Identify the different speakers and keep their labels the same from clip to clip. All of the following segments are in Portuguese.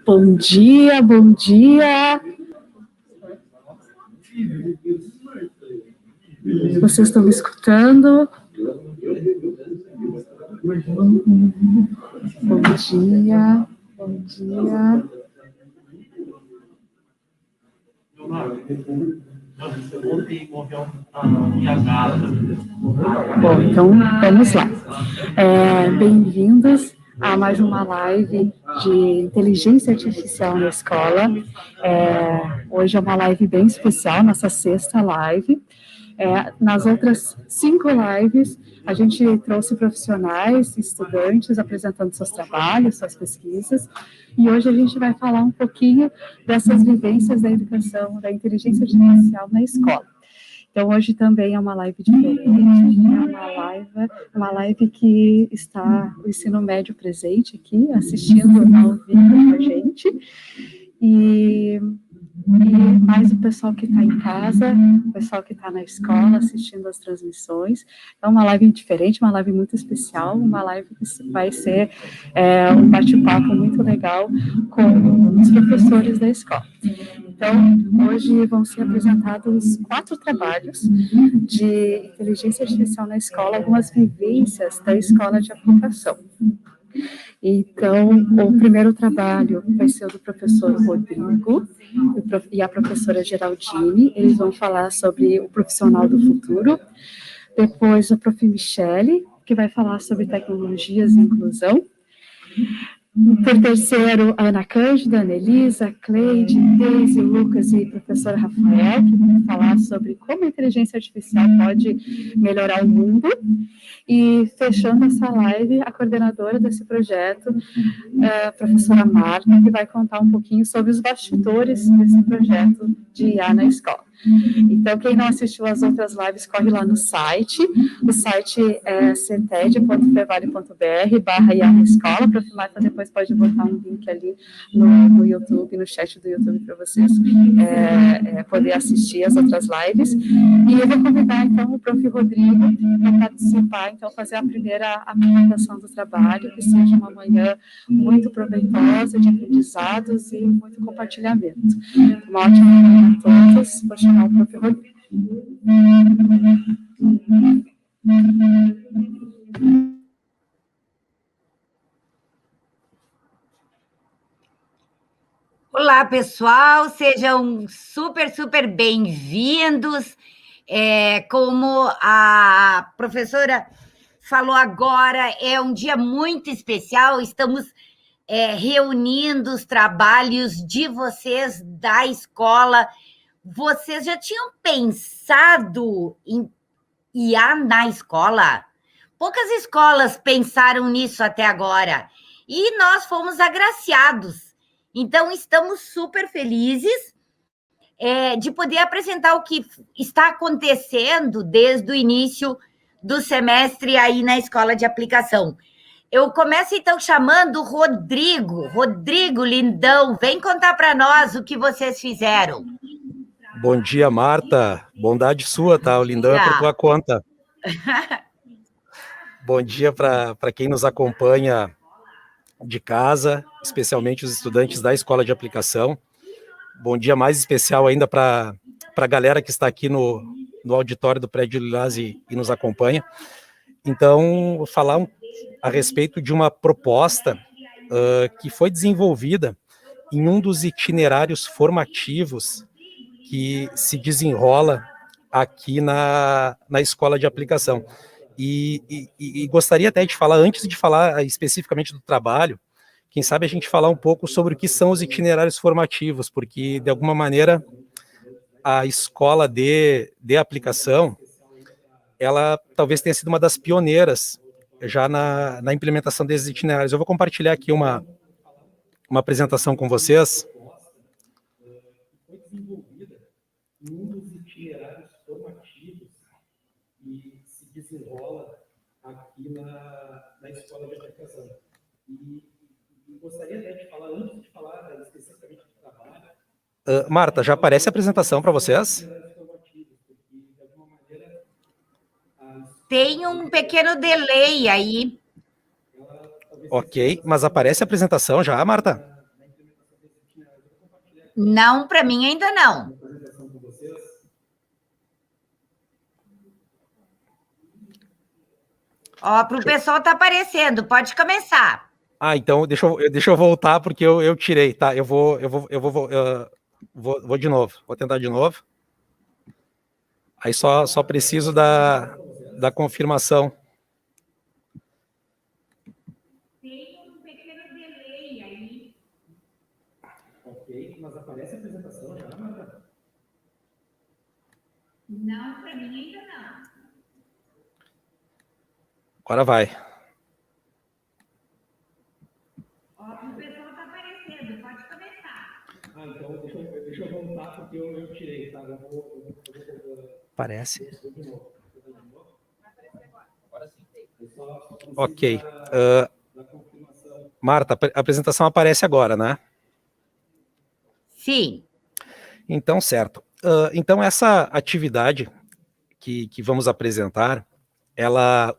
Speaker 1: Bom dia, bom dia. Vocês estão me escutando? Bom dia, bom dia. Bom, então vamos lá. Bem-vindos a mais uma live de inteligência artificial na escola. Hoje é uma live bem especial, nossa sexta live. Nas outras 5 lives, a gente trouxe profissionais, estudantes apresentando seus trabalhos, suas pesquisas, e hoje a gente vai falar um pouquinho dessas vivências da educação, da inteligência artificial na escola. Então, hoje também é uma live diferente, é uma live que está o ensino médio presente aqui, assistindo ao vivo com a gente, e mais o pessoal que está em casa, o pessoal que está na escola assistindo as transmissões. Então, uma live diferente, uma live muito especial, uma live que vai ser um bate-papo muito legal com os professores da escola. Então, hoje vão ser apresentados 4 trabalhos de inteligência artificial na escola, algumas vivências da escola de aplicação. Então, o primeiro trabalho vai ser o do professor Rodrigo e a professora Geraldine. Eles vão falar sobre o profissional do futuro. Depois, a prof. Michele, que vai falar sobre tecnologias e inclusão. Por terceiro, a Ana Cândida, a Anelisa, Cleide, Deise, Lucas e o professor Rafael, que vão falar sobre como a inteligência artificial pode melhorar o mundo. E fechando essa live, a coordenadora desse projeto, a professora Marta, que vai contar um pouquinho sobre os bastidores desse projeto de IA na escola. Então, quem não assistiu às outras lives, corre lá no site. O site é cented.fevale.br/IA na escola. A prof. Marta depois pode botar um link ali no YouTube, no chat do YouTube, para vocês poder assistir as outras lives. E eu vou convidar, então, o prof. Rodrigo para participar, então, fazer a primeira apresentação do trabalho, que seja uma manhã muito proveitosa, de aprendizados e muito compartilhamento. Uma ótima manhã a todos. Vou chamar o prof. Rodrigo.
Speaker 2: Olá, pessoal, sejam super bem-vindos. Como a professora falou agora, é um dia muito especial, estamos reunindo os trabalhos de vocês da escola. Vocês já tinham pensado em IA na escola? Poucas escolas pensaram nisso até agora, e nós fomos agraciados. Então, estamos super felizes de poder apresentar o que está acontecendo desde o início do semestre aí na escola de aplicação. Eu começo, então, chamando o Rodrigo. Rodrigo, lindão, vem contar para nós o que vocês fizeram.
Speaker 3: Bom dia, Marta. Bondade sua, tá? O lindão é por tua conta. Bom dia para quem nos acompanha de casa, especialmente os estudantes da escola de aplicação. Bom dia mais especial ainda para a galera que está aqui no auditório do Prédio Lilás e nos acompanha. Então, vou falar a respeito de uma proposta que foi desenvolvida em um dos itinerários formativos que se desenrola aqui na escola de aplicação. E gostaria até de falar, antes de falar especificamente do trabalho, quem sabe a gente falar um pouco sobre o que são os itinerários formativos, porque, de alguma maneira, a escola de aplicação, ela talvez tenha sido uma das pioneiras já na implementação desses itinerários. Eu vou compartilhar aqui uma apresentação com vocês. Foi desenvolvida em um dos itinerários formativos e se desenrola aqui na escola de aplicação. E gostaria até de falar, antes de falar especificamente do trabalho... Marta, já aparece a apresentação para vocês?
Speaker 2: Tem um pequeno delay aí.
Speaker 3: Ok, mas aparece a apresentação já, Marta?
Speaker 2: Não, para mim ainda não. Ó, para o pessoal tá aparecendo, pode começar.
Speaker 3: Ah, então deixa eu voltar, porque eu tirei, tá? Eu vou de novo, vou tentar de novo. Aí só preciso da confirmação.
Speaker 2: Tem um pequeno delay aí.
Speaker 3: Ok, mas aparece a apresentação já, Marta?
Speaker 2: Não, para mim ainda não.
Speaker 3: Agora vai.
Speaker 2: Ó, o pessoal tá aparecendo, pode começar.
Speaker 3: Ah, então deixa eu voltar, porque eu tirei, tá? Parece. Ok. Marta, a apresentação aparece agora, né?
Speaker 2: Sim.
Speaker 3: Então, certo. Então, essa atividade que vamos apresentar,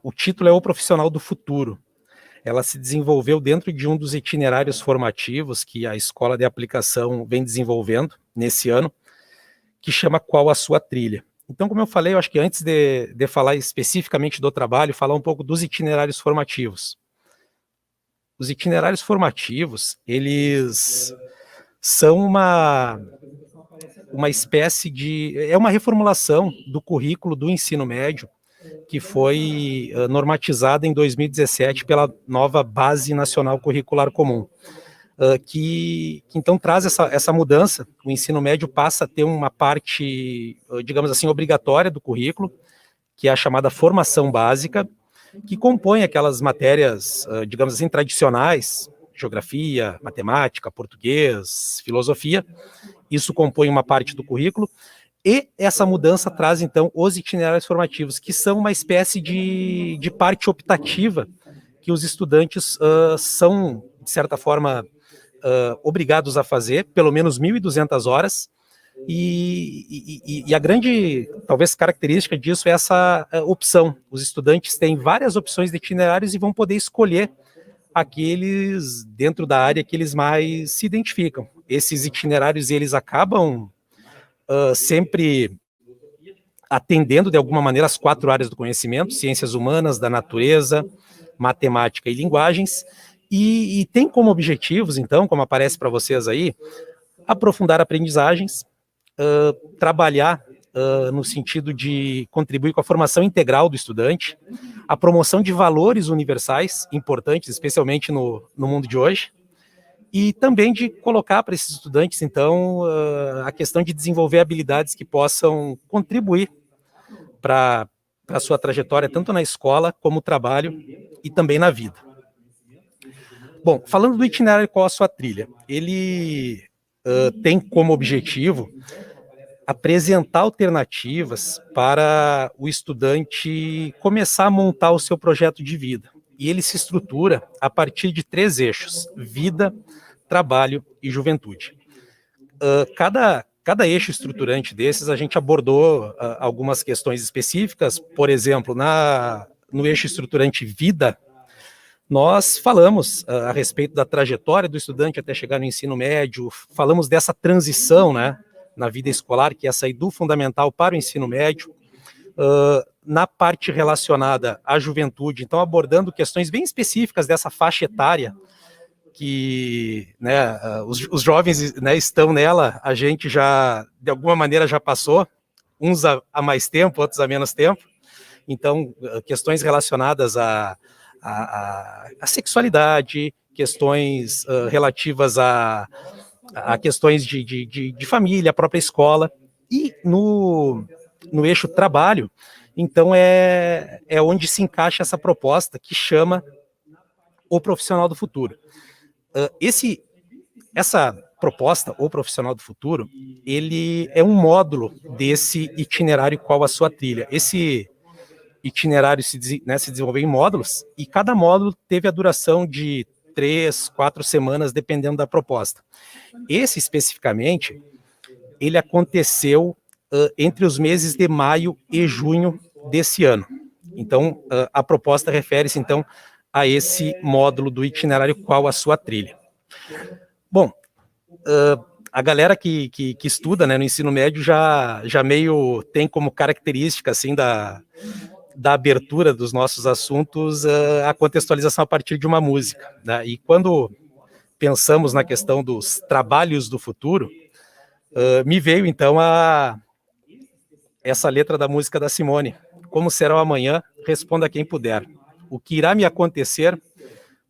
Speaker 3: o título é O Profissional do Futuro. Ela se desenvolveu dentro de um dos itinerários formativos que a Escola de Aplicação vem desenvolvendo nesse ano, que chama Qual a Sua Trilha. Então, como eu falei, eu acho que antes de falar especificamente do trabalho, falar um pouco dos itinerários formativos. Os itinerários formativos, eles são uma espécie de... é uma reformulação do currículo do ensino médio que foi normatizada em 2017 pela nova Base Nacional Curricular Comum, que então traz essa mudança. O ensino médio passa a ter uma parte, digamos assim, obrigatória do currículo, que é a chamada formação básica, que compõe aquelas matérias, digamos assim, tradicionais, geografia, matemática, português, filosofia. Isso compõe uma parte do currículo. E essa mudança traz, então, os itinerários formativos, que são uma espécie de parte optativa que os estudantes são, de certa forma, obrigados a fazer, pelo menos 1.200 horas, e a grande, talvez, característica disso é essa opção. Os estudantes têm várias opções de itinerários e vão poder escolher aqueles dentro da área que eles mais se identificam. Esses itinerários, eles acabam sempre atendendo, de alguma maneira, as 4 áreas do conhecimento: ciências humanas, da natureza, matemática e linguagens, e tem como objetivos, então, como aparece para vocês aí, aprofundar aprendizagens, trabalhar no sentido de contribuir com a formação integral do estudante, a promoção de valores universais importantes, especialmente no mundo de hoje, e também de colocar para esses estudantes, então, a questão de desenvolver habilidades que possam contribuir para a sua trajetória, tanto na escola como no trabalho e também na vida. Bom, falando do itinerário Qual a Sua Trilha, ele tem como objetivo apresentar alternativas para o estudante começar a montar o seu projeto de vida. E ele se estrutura a partir de 3 eixos: vida, trabalho e juventude. Cada eixo estruturante desses, a gente abordou algumas questões específicas. Por exemplo, no eixo estruturante vida, nós falamos a respeito da trajetória do estudante até chegar no ensino médio, falamos dessa transição, né, na vida escolar, que é sair do fundamental para o ensino médio. Na parte relacionada à juventude, então, abordando questões bem específicas dessa faixa etária, que, né, os jovens, né, estão nela, a gente já, de alguma maneira, já passou, uns há mais tempo, outros há menos tempo. Então, questões relacionadas à sexualidade, questões relativas a questões de família, a própria escola. E no eixo trabalho, então, é onde se encaixa essa proposta que chama O Profissional do Futuro. Essa proposta, O Profissional do Futuro, ele é um módulo desse itinerário Qual a Sua Trilha. Esse itinerário se desenvolveu em módulos, e cada módulo teve a duração de 3, 4 semanas, dependendo da proposta. Esse, especificamente, ele aconteceu entre os meses de maio e junho desse ano. Então, a proposta refere-se, então, a esse módulo do itinerário, qual a sua trilha. Bom, a galera que estuda, né, no ensino médio já meio tem como característica assim da abertura dos nossos assuntos a contextualização a partir de uma música, né? E quando pensamos na questão dos trabalhos do futuro, me veio então essa letra da música da Simone: como será o amanhã, responda quem puder. O que irá me acontecer,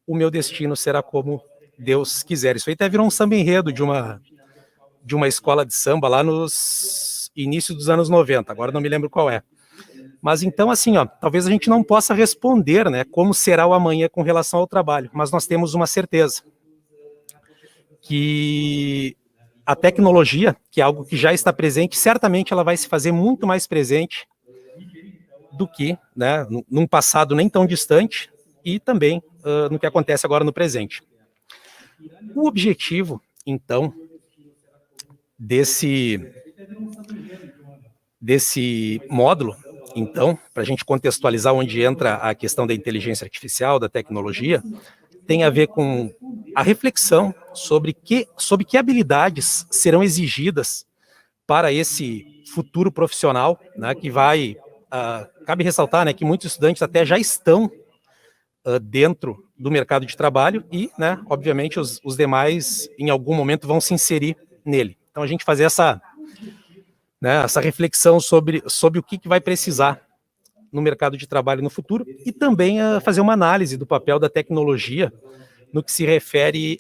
Speaker 3: o meu destino será como Deus quiser. Isso aí até virou um samba enredo de uma escola de samba lá nos inícios dos anos 90, agora não me lembro qual é. Mas então, assim, ó, talvez a gente não possa responder, né, como será o amanhã com relação ao trabalho, mas nós temos uma certeza, que a tecnologia, que é algo que já está presente, certamente ela vai se fazer muito mais presente do que, né, num passado nem tão distante e também no que acontece agora no presente. O objetivo, então, desse módulo, então, para a gente contextualizar onde entra a questão da inteligência artificial, da tecnologia, tem a ver com a reflexão sobre que habilidades serão exigidas para esse futuro profissional, né, que vai, cabe ressaltar, né, que muitos estudantes até já estão dentro do mercado de trabalho e, né, obviamente, os demais, em algum momento, vão se inserir nele. Então, a gente fazer essa reflexão sobre o que vai precisar no mercado de trabalho no futuro e também fazer uma análise do papel da tecnologia no que se refere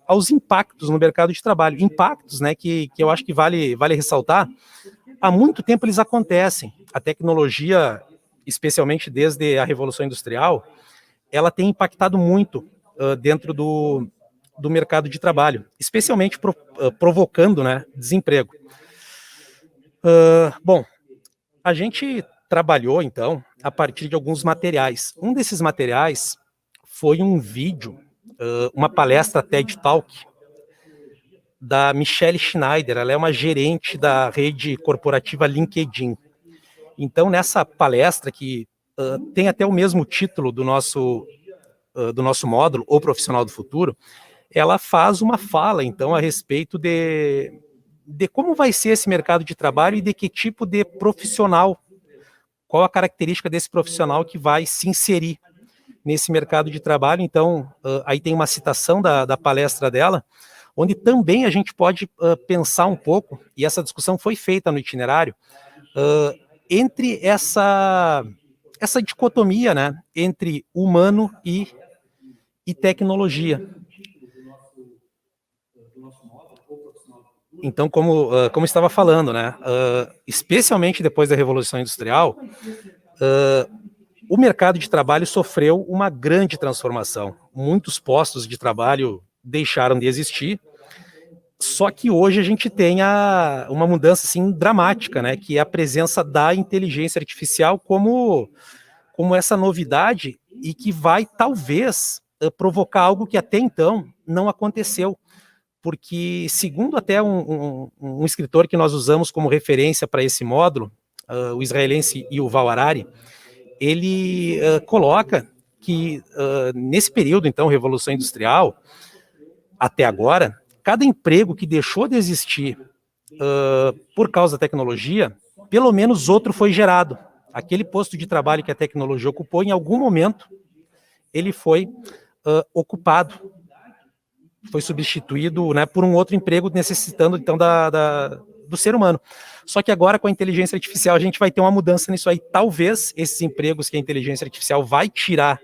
Speaker 3: aos impactos no mercado de trabalho. Impactos, né, que eu acho que vale ressaltar. Há muito tempo eles acontecem. A tecnologia, especialmente desde a Revolução Industrial, ela tem impactado muito dentro do mercado de trabalho, especialmente provocando, né, desemprego. Bom, a gente trabalhou, então, a partir de alguns materiais. Um desses materiais foi um vídeo, uma palestra TED Talk, da Michelle Schneider. Ela é uma gerente da rede corporativa LinkedIn. Então, nessa palestra, que tem até o mesmo título do nosso módulo, O Profissional do Futuro, ela faz uma fala, então, a respeito de como vai ser esse mercado de trabalho e de que tipo de profissional, qual a característica desse profissional que vai se inserir nesse mercado de trabalho. Então, aí tem uma citação da palestra dela, onde também a gente pode pensar um pouco, e essa discussão foi feita no itinerário, entre essa dicotomia, né, entre humano e tecnologia. Então, como estava falando, né, especialmente depois da Revolução Industrial, o mercado de trabalho sofreu uma grande transformação. Muitos postos de trabalho deixaram de existir, só que hoje a gente tem uma mudança assim, dramática, né, que é a presença da inteligência artificial como essa novidade e que vai, talvez, provocar algo que até então não aconteceu. Porque, segundo até um escritor que nós usamos como referência para esse módulo, o israelense Yuval Harari, ele coloca que nesse período, então, Revolução Industrial, até agora, cada emprego que deixou de existir por causa da tecnologia, pelo menos outro foi gerado. Aquele posto de trabalho que a tecnologia ocupou, em algum momento, ele foi ocupado, foi substituído, né, por um outro emprego necessitando, então, do ser humano. Só que agora, com a inteligência artificial, a gente vai ter uma mudança nisso aí. Talvez esses empregos que a inteligência artificial vai tirar,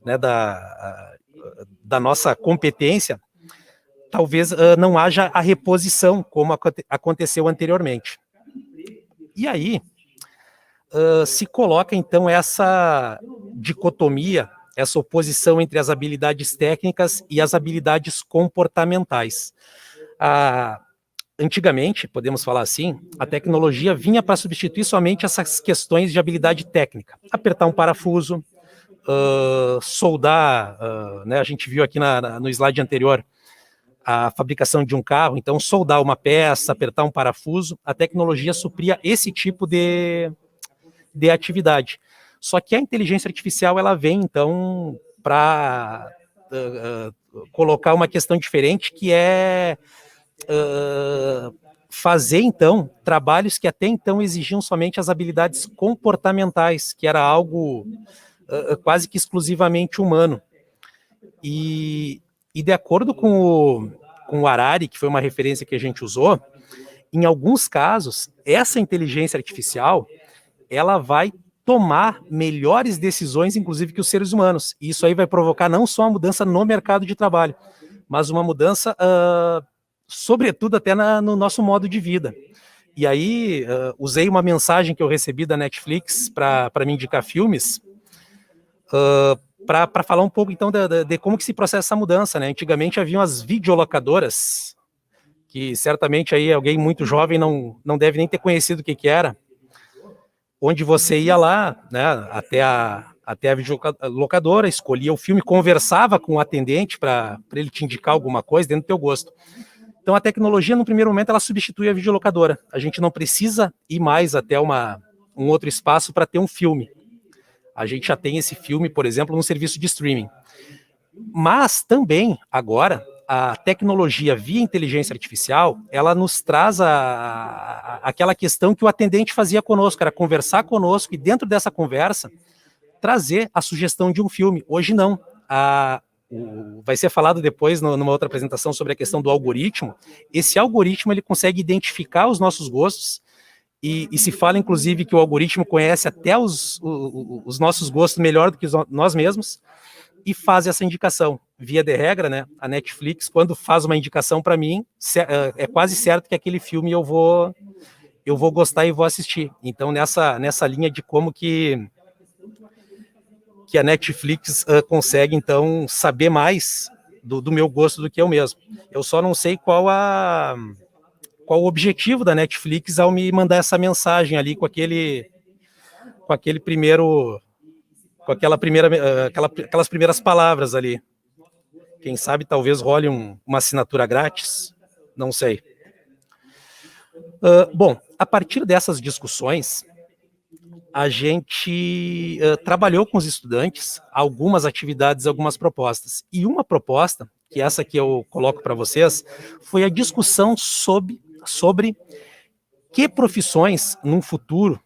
Speaker 3: né, da nossa competência, talvez não haja a reposição, como aconteceu anteriormente. E aí, se coloca, então, essa dicotomia, essa oposição entre as habilidades técnicas e as habilidades comportamentais. Antigamente, podemos falar assim, a tecnologia vinha para substituir somente essas questões de habilidade técnica. Apertar um parafuso, soldar, né, a gente viu aqui no slide anterior, a fabricação de um carro, então soldar uma peça, apertar um parafuso, a tecnologia supria esse tipo de atividade. Só que a inteligência artificial, ela vem, então, para colocar uma questão diferente, que é fazer, então, trabalhos que até então exigiam somente as habilidades comportamentais, que era algo quase que exclusivamente humano. E de acordo com o Harari, que foi uma referência que a gente usou, em alguns casos, essa inteligência artificial, ela vai tomar melhores decisões, inclusive, que os seres humanos. E isso aí vai provocar não só uma mudança no mercado de trabalho, mas uma mudança, sobretudo, até no nosso modo de vida. E aí, usei uma mensagem que eu recebi da Netflix para me indicar filmes, para falar um pouco, então, de como que se processa essa mudança, né? Antigamente haviam as videolocadoras, que certamente aí alguém muito jovem não deve nem ter conhecido o que era, onde você ia lá, né, até a videolocadora, escolhia o filme, conversava com o atendente para ele te indicar alguma coisa dentro do teu gosto. Então a tecnologia, no primeiro momento, ela substitui a videolocadora. A gente não precisa ir mais até um outro espaço para ter um filme. A gente já tem esse filme, por exemplo, no serviço de streaming. Mas também, agora, a tecnologia via inteligência artificial, ela nos traz aquela questão que o atendente fazia conosco, era conversar conosco e dentro dessa conversa, trazer a sugestão de um filme. Hoje não. Vai ser falado depois, numa outra apresentação, sobre a questão do algoritmo. Esse algoritmo, ele consegue identificar os nossos gostos e se fala, inclusive, que o algoritmo conhece até os nossos gostos melhor do que nós mesmos, e faz essa indicação. Via de regra, né, a Netflix, quando faz uma indicação para mim, é quase certo que aquele filme eu vou gostar e vou assistir. Então, nessa linha de como que a Netflix consegue, então, saber mais do meu gosto do que eu mesmo. Eu só não sei qual o objetivo da Netflix ao me mandar essa mensagem ali com aquelas primeiras palavras ali. Quem sabe talvez role uma assinatura grátis, não sei. Bom, a partir dessas discussões, a gente trabalhou com os estudantes algumas atividades, algumas propostas. E uma proposta, que essa que eu coloco para vocês, foi a discussão sobre que profissões, num futuro,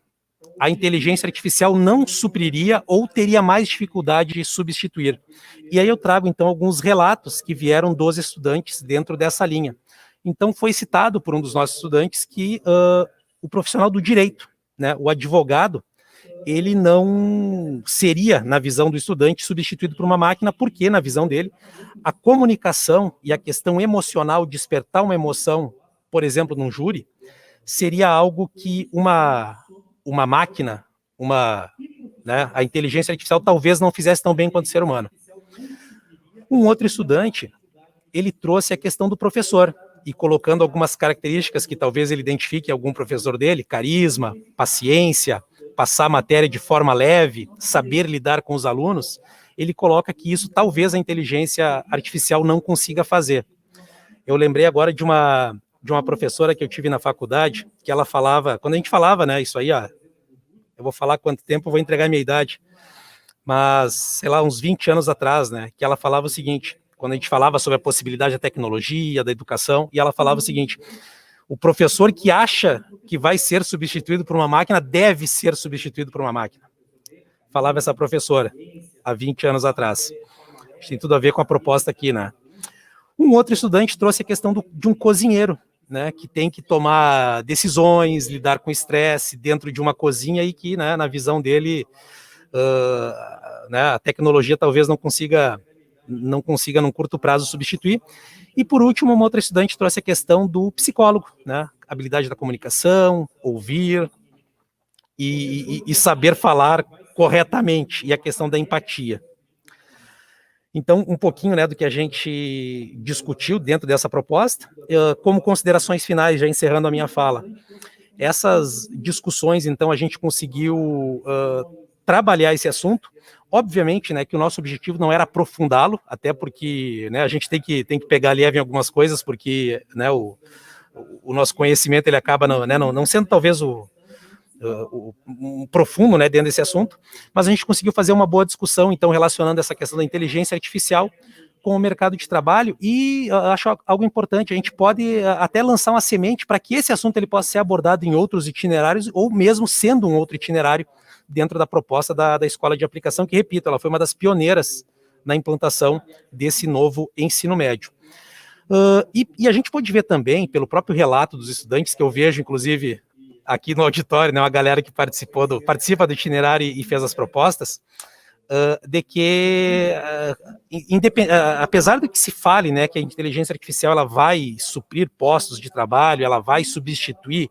Speaker 3: a inteligência artificial não supriria ou teria mais dificuldade de substituir. E aí eu trago, então, alguns relatos que vieram dos estudantes dentro dessa linha. Então, foi citado por um dos nossos estudantes que o profissional do direito, né, o advogado, ele não seria, na visão do estudante, substituído por uma máquina, porque, na visão dele, a comunicação e a questão emocional, despertar uma emoção, por exemplo, num júri, seria algo que uma máquina, né, a inteligência artificial talvez não fizesse tão bem quanto o ser humano. Um outro estudante, ele trouxe a questão do professor, e colocando algumas características que talvez ele identifique algum professor dele, carisma, paciência, passar a matéria de forma leve, saber lidar com os alunos, ele coloca que isso talvez a inteligência artificial não consiga fazer. Eu lembrei agora de uma professora que eu tive na faculdade, que ela falava, quando a gente falava, né, isso aí, eu vou falar quanto tempo, eu vou entregar a minha idade, mas, sei lá, uns 20 anos atrás, né, que ela falava o seguinte, quando a gente falava sobre a possibilidade da tecnologia, da educação, e ela falava o seguinte: o professor que acha que vai ser substituído por uma máquina deve ser substituído por uma máquina. Falava essa professora, há 20 anos atrás. Tem tudo a ver com a proposta aqui, né? Um outro estudante trouxe a questão de um cozinheiro, né, que tem que tomar decisões, lidar com estresse dentro de uma cozinha e que, né, na visão dele, né, a tecnologia talvez não consiga num curto prazo substituir. E por último, uma outra estudante trouxe a questão do psicólogo, né, habilidade da comunicação, ouvir e saber falar corretamente, e a questão da empatia. Então, um pouquinho, né, do que a gente discutiu dentro dessa proposta, como considerações finais, já encerrando a minha fala. Essas discussões, então, a gente conseguiu trabalhar esse assunto. Obviamente, né, que o nosso objetivo não era aprofundá-lo, até porque, né, a gente tem que pegar leve em algumas coisas, porque, né, o nosso conhecimento ele acaba não sendo talvez o profundo, né, dentro desse assunto, mas a gente conseguiu fazer uma boa discussão, então, relacionando essa questão da inteligência artificial com o mercado de trabalho, e acho algo importante, a gente pode até lançar uma semente para que esse assunto ele possa ser abordado em outros itinerários, ou mesmo sendo um outro itinerário dentro da proposta da Escola de Aplicação, que, repito, ela foi uma das pioneiras na implantação desse novo ensino médio. E a gente pode ver também, pelo próprio relato dos estudantes, que eu vejo, inclusive, aqui no auditório, né, uma galera que participa do itinerário e fez as propostas, de que, apesar do que se fale, né, que a inteligência artificial ela vai suprir postos de trabalho, ela vai substituir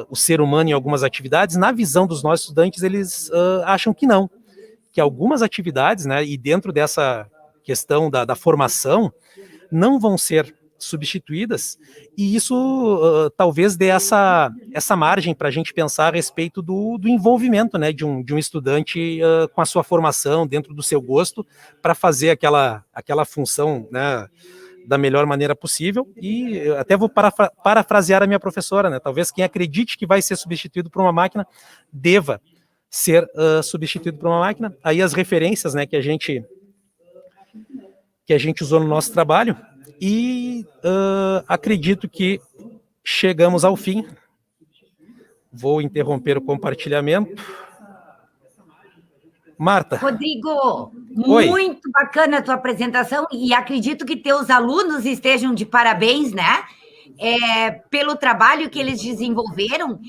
Speaker 3: o ser humano em algumas atividades, na visão dos nossos estudantes, eles acham que não, que algumas atividades, né, e dentro dessa questão da formação, não vão ser substituídas, e isso talvez dê essa margem para a gente pensar a respeito do envolvimento, né, de um estudante com a sua formação, dentro do seu gosto, para fazer aquela função, né, da melhor maneira possível. E até vou parafrasear a minha professora, né, talvez quem acredite que vai ser substituído por uma máquina deva ser substituído por uma máquina. Aí as referências, né, que a gente usou no nosso trabalho, e acredito que chegamos ao fim. Vou interromper o compartilhamento. Marta.
Speaker 2: Rodrigo, muito bacana a tua apresentação, e acredito que teus alunos estejam de parabéns, né? Pelo trabalho que eles desenvolveram.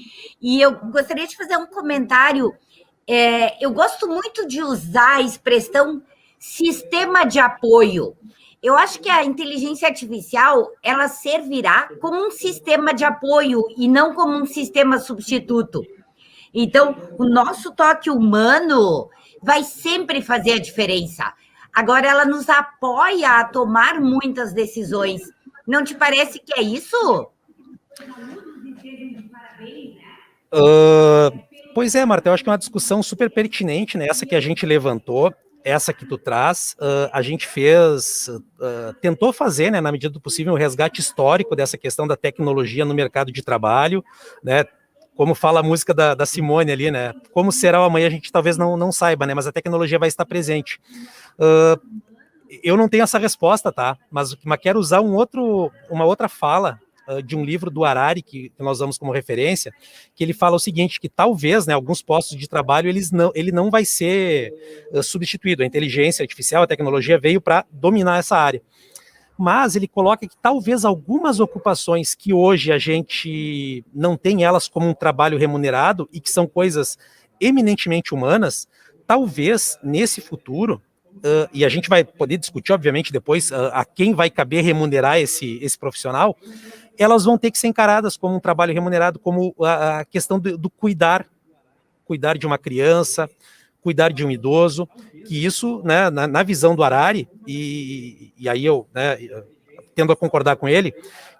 Speaker 2: E eu gostaria de fazer um comentário. Eu gosto muito de usar a expressão sistema de apoio. Eu acho que a inteligência artificial, ela servirá como um sistema de apoio e não como um sistema substituto. Então, o nosso toque humano vai sempre fazer a diferença. Agora, ela nos apoia a tomar muitas decisões. Não te parece que é isso?
Speaker 3: Pois é, Marta, eu acho que é uma discussão super pertinente, né? Essa que a gente levantou, essa que tu traz, a gente tentou fazer, né, na medida do possível, um resgate histórico dessa questão da tecnologia no mercado de trabalho, né? Como fala a música da Simone ali, né? Como será o amanhã, a gente talvez não saiba, né? Mas a tecnologia vai estar presente. Eu não tenho essa resposta, tá? Mas quero usar uma outra fala de um livro do Harari, que nós usamos como referência, que ele fala o seguinte, que talvez, né, alguns postos de trabalho, ele não vai ser substituído. A inteligência artificial, a tecnologia veio para dominar essa área. Mas ele coloca que talvez algumas ocupações que hoje a gente não tem elas como um trabalho remunerado e que são coisas eminentemente humanas, talvez nesse futuro, e a gente vai poder discutir, obviamente, depois a quem vai caber remunerar esse profissional, elas vão ter que ser encaradas como um trabalho remunerado, como a questão do cuidar de uma criança, cuidar de um idoso, que isso, né, na visão do Harari, e aí eu, né, tendo a concordar com ele,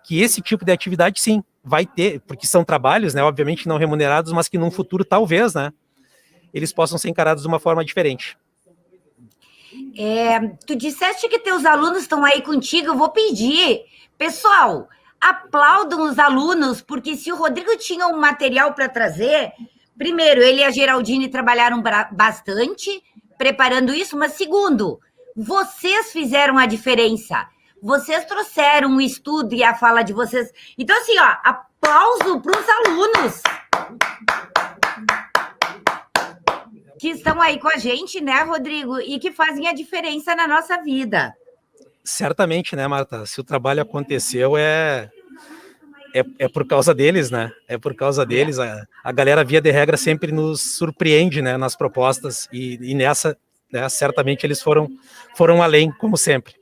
Speaker 3: que esse tipo de atividade, sim, vai ter, porque são trabalhos, né, obviamente não remunerados, mas que num futuro, talvez, né, eles possam ser encarados de uma forma diferente.
Speaker 2: Tu disseste que teus alunos estão aí contigo, eu vou pedir. Pessoal, aplaudam os alunos, porque se o Rodrigo tinha um material para trazer, primeiro, ele e a Geraldine trabalharam bastante preparando isso, mas segundo, vocês fizeram a diferença. Vocês trouxeram o estudo e a fala de vocês. Então, assim, ó, aplauso para os alunos que estão aí com a gente, né, Rodrigo? E que fazem a diferença na nossa vida.
Speaker 3: Certamente, né, Marta? Se o trabalho aconteceu, é por causa deles, né? É por causa deles. A galera, via de regra, sempre nos surpreende, né, nas propostas, e nessa, né, certamente eles foram além, como sempre.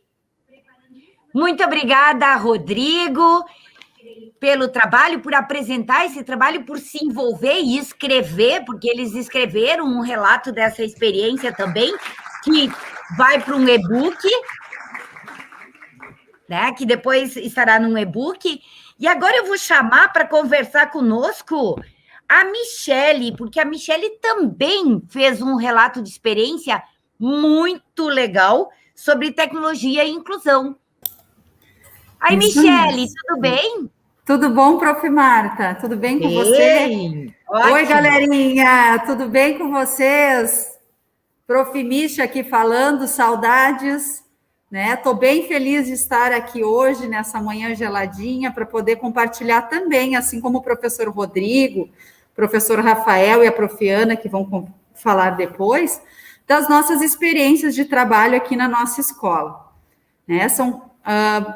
Speaker 2: Muito obrigada, Rodrigo, pelo trabalho, por apresentar esse trabalho, por se envolver e escrever, porque eles escreveram um relato dessa experiência também, que vai para um e-book, né, que depois estará num e-book. E agora eu vou chamar para conversar conosco a Michele, porque a Michele também fez um relato de experiência muito legal sobre tecnologia e inclusão. Michele, tudo bem?
Speaker 4: Tudo bom, prof. Marta? Tudo bem com você?
Speaker 2: Ótimo.
Speaker 4: Oi, galerinha, tudo bem com vocês? Prof. Misha aqui falando, saudades, né? Estou bem feliz de estar aqui hoje, nessa manhã geladinha, para poder compartilhar também, assim como o professor Rodrigo, professor Rafael e a prof. Ana, que vão falar depois, das nossas experiências de trabalho aqui na nossa escola. Né? São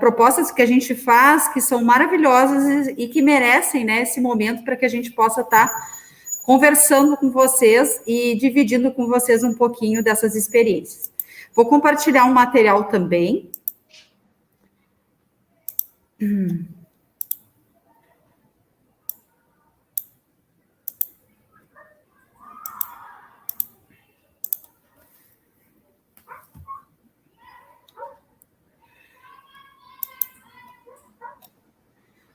Speaker 4: propostas que a gente faz, que são maravilhosas e que merecem, né, esse momento para que a gente possa estar conversando com vocês e dividindo com vocês um pouquinho dessas experiências. Vou compartilhar um material também.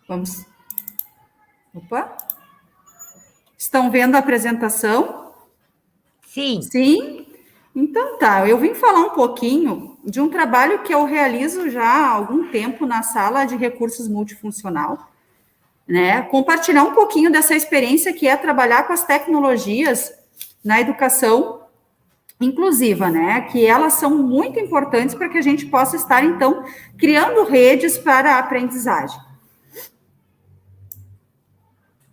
Speaker 4: Vamos. Opa. Estão vendo a apresentação?
Speaker 2: Sim.
Speaker 4: Sim? Então tá, eu vim falar um pouquinho de um trabalho que eu realizo já há algum tempo na sala de recursos multifuncional, né? Compartilhar um pouquinho dessa experiência que é trabalhar com as tecnologias na educação inclusiva, né? Que elas são muito importantes para que a gente possa estar, então, criando redes para a aprendizagem.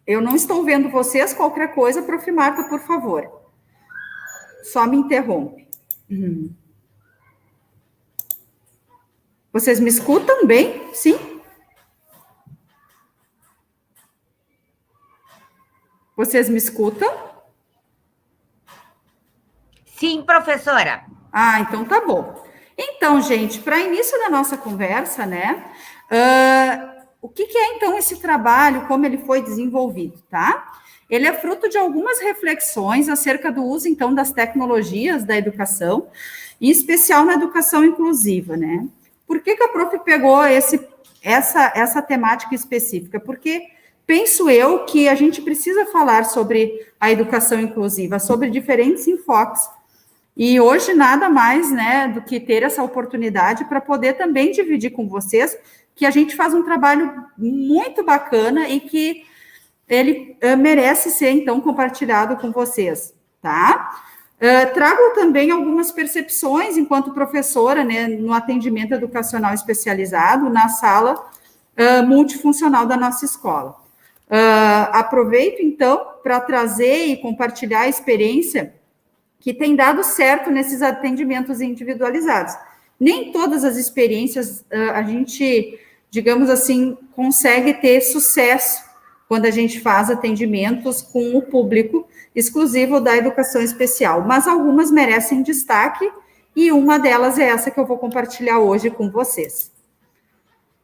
Speaker 4: Eu não estou vendo vocês, qualquer coisa, prof. Marta, por favor. Só me interrompe. Vocês me escutam bem? Sim? Vocês me escutam?
Speaker 2: Sim, professora.
Speaker 4: Ah, então tá bom. Então, gente, para início da nossa conversa, né? O que é, então, esse trabalho, como ele foi desenvolvido, tá? Ele é fruto de algumas reflexões acerca do uso, então, das tecnologias da educação, em especial na educação inclusiva, né? Por que a prof pegou essa temática específica? Porque penso eu que a gente precisa falar sobre a educação inclusiva, sobre diferentes enfoques, e hoje nada mais, né, do que ter essa oportunidade para poder também dividir com vocês que a gente faz um trabalho muito bacana e que ele merece ser, então, compartilhado com vocês, tá? Trago também algumas percepções, enquanto professora, né, no atendimento educacional especializado, na sala multifuncional da nossa escola. Aproveito, então, para trazer e compartilhar a experiência que tem dado certo nesses atendimentos individualizados. Nem todas as experiências a gente, digamos assim, consegue ter sucesso quando a gente faz atendimentos com o público exclusivo da educação especial, mas algumas merecem destaque, e uma delas é essa que eu vou compartilhar hoje com vocês.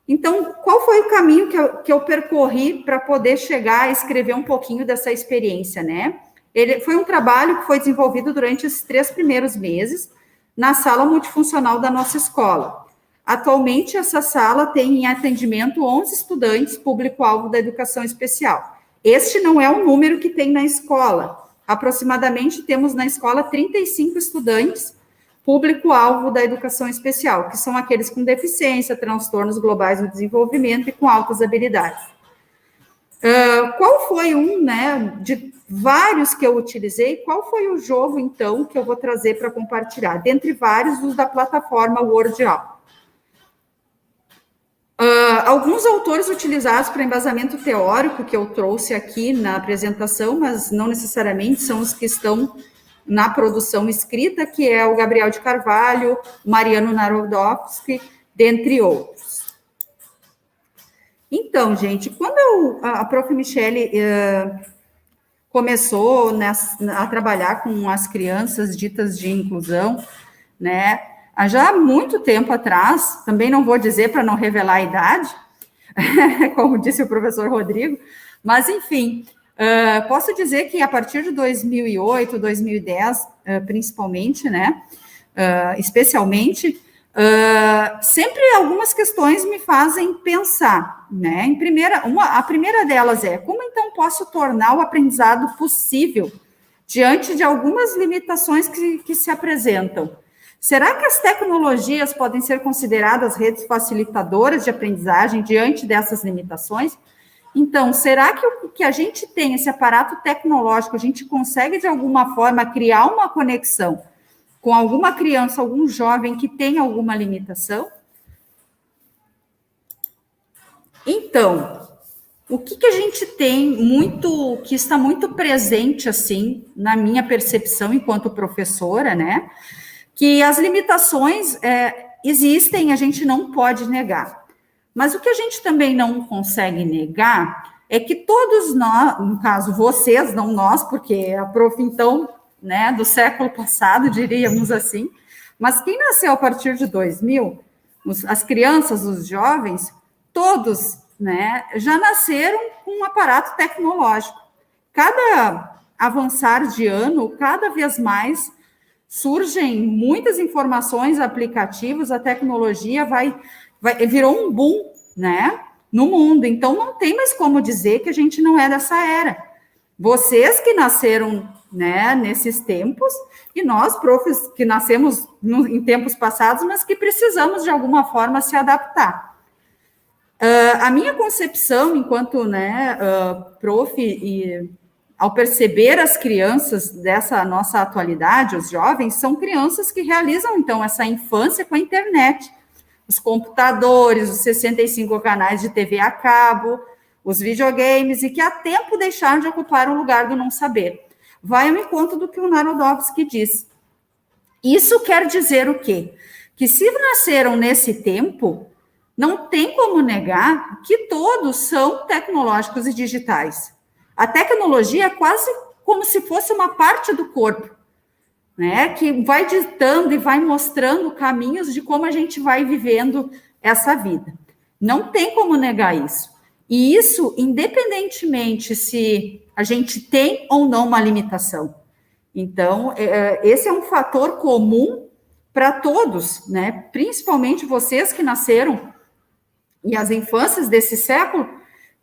Speaker 4: Então, qual foi o caminho que eu percorri para poder chegar a escrever um pouquinho dessa experiência, né? Ele foi um trabalho que foi desenvolvido durante os 3 primeiros meses na sala multifuncional da nossa escola. Atualmente, essa sala tem em atendimento 11 estudantes, público-alvo da educação especial. Este não é o número que tem na escola. Aproximadamente, temos na escola 35 estudantes, público-alvo da educação especial, que são aqueles com deficiência, transtornos globais do desenvolvimento e com altas habilidades. Qual foi né, de vários que eu utilizei, qual foi o jogo, então, que eu vou trazer para compartilhar? Dentre vários, os da plataforma WordAll. Alguns autores utilizados para embasamento teórico que eu trouxe aqui na apresentação, mas não necessariamente são os que estão na produção escrita, que é o Gabriel de Carvalho, Mariano Narodowski, dentre outros. Então, gente, quando a prof. Michele começou a trabalhar com as crianças ditas de inclusão, né, já há muito tempo atrás, também não vou dizer para não revelar a idade, como disse o professor Rodrigo, mas, enfim, posso dizer que a partir de 2008, 2010, principalmente, né, especialmente, sempre algumas questões me fazem pensar, né? A primeira delas é, como então posso tornar o aprendizado possível diante de algumas limitações que se apresentam? Será que as tecnologias podem ser consideradas redes facilitadoras de aprendizagem diante dessas limitações? Então, será que o que a gente tem, esse aparato tecnológico, a gente consegue, de alguma forma, criar uma conexão com alguma criança, algum jovem que tem alguma limitação? Então, o que a gente tem muito, que está muito presente, assim, na minha percepção enquanto professora, né? Que as limitações existem, a gente não pode negar. Mas o que a gente também não consegue negar é que todos nós, no caso vocês, não nós, porque a prof, então, né, do século passado, diríamos assim, mas quem nasceu a partir de 2000, as crianças, os jovens, todos, né, já nasceram com um aparato tecnológico. Cada avançar de ano, cada vez mais, surgem muitas informações, aplicativos, a tecnologia virou um boom, né, no mundo. Então, não tem mais como dizer que a gente não é dessa era. Vocês que nasceram, né, nesses tempos, e nós, profs, que nascemos em tempos passados, mas que precisamos, de alguma forma, se adaptar. A minha concepção, enquanto, né, prof, e ao perceber as crianças dessa nossa atualidade, os jovens, são crianças que realizam, então, essa infância com a internet. Os computadores, os 65 canais de TV a cabo, os videogames, e que há tempo deixaram de ocupar o lugar do não saber. Vai ao encontro do que o Narodowski diz. Isso quer dizer o quê? Que se nasceram nesse tempo, não tem como negar que todos são tecnológicos e digitais. A tecnologia é quase como se fosse uma parte do corpo, né, que vai ditando e vai mostrando caminhos de como a gente vai vivendo essa vida. Não tem como negar isso. E isso, independentemente se a gente tem ou não uma limitação. Então, esse é um fator comum para todos, né, principalmente vocês que nasceram e as infâncias desse século,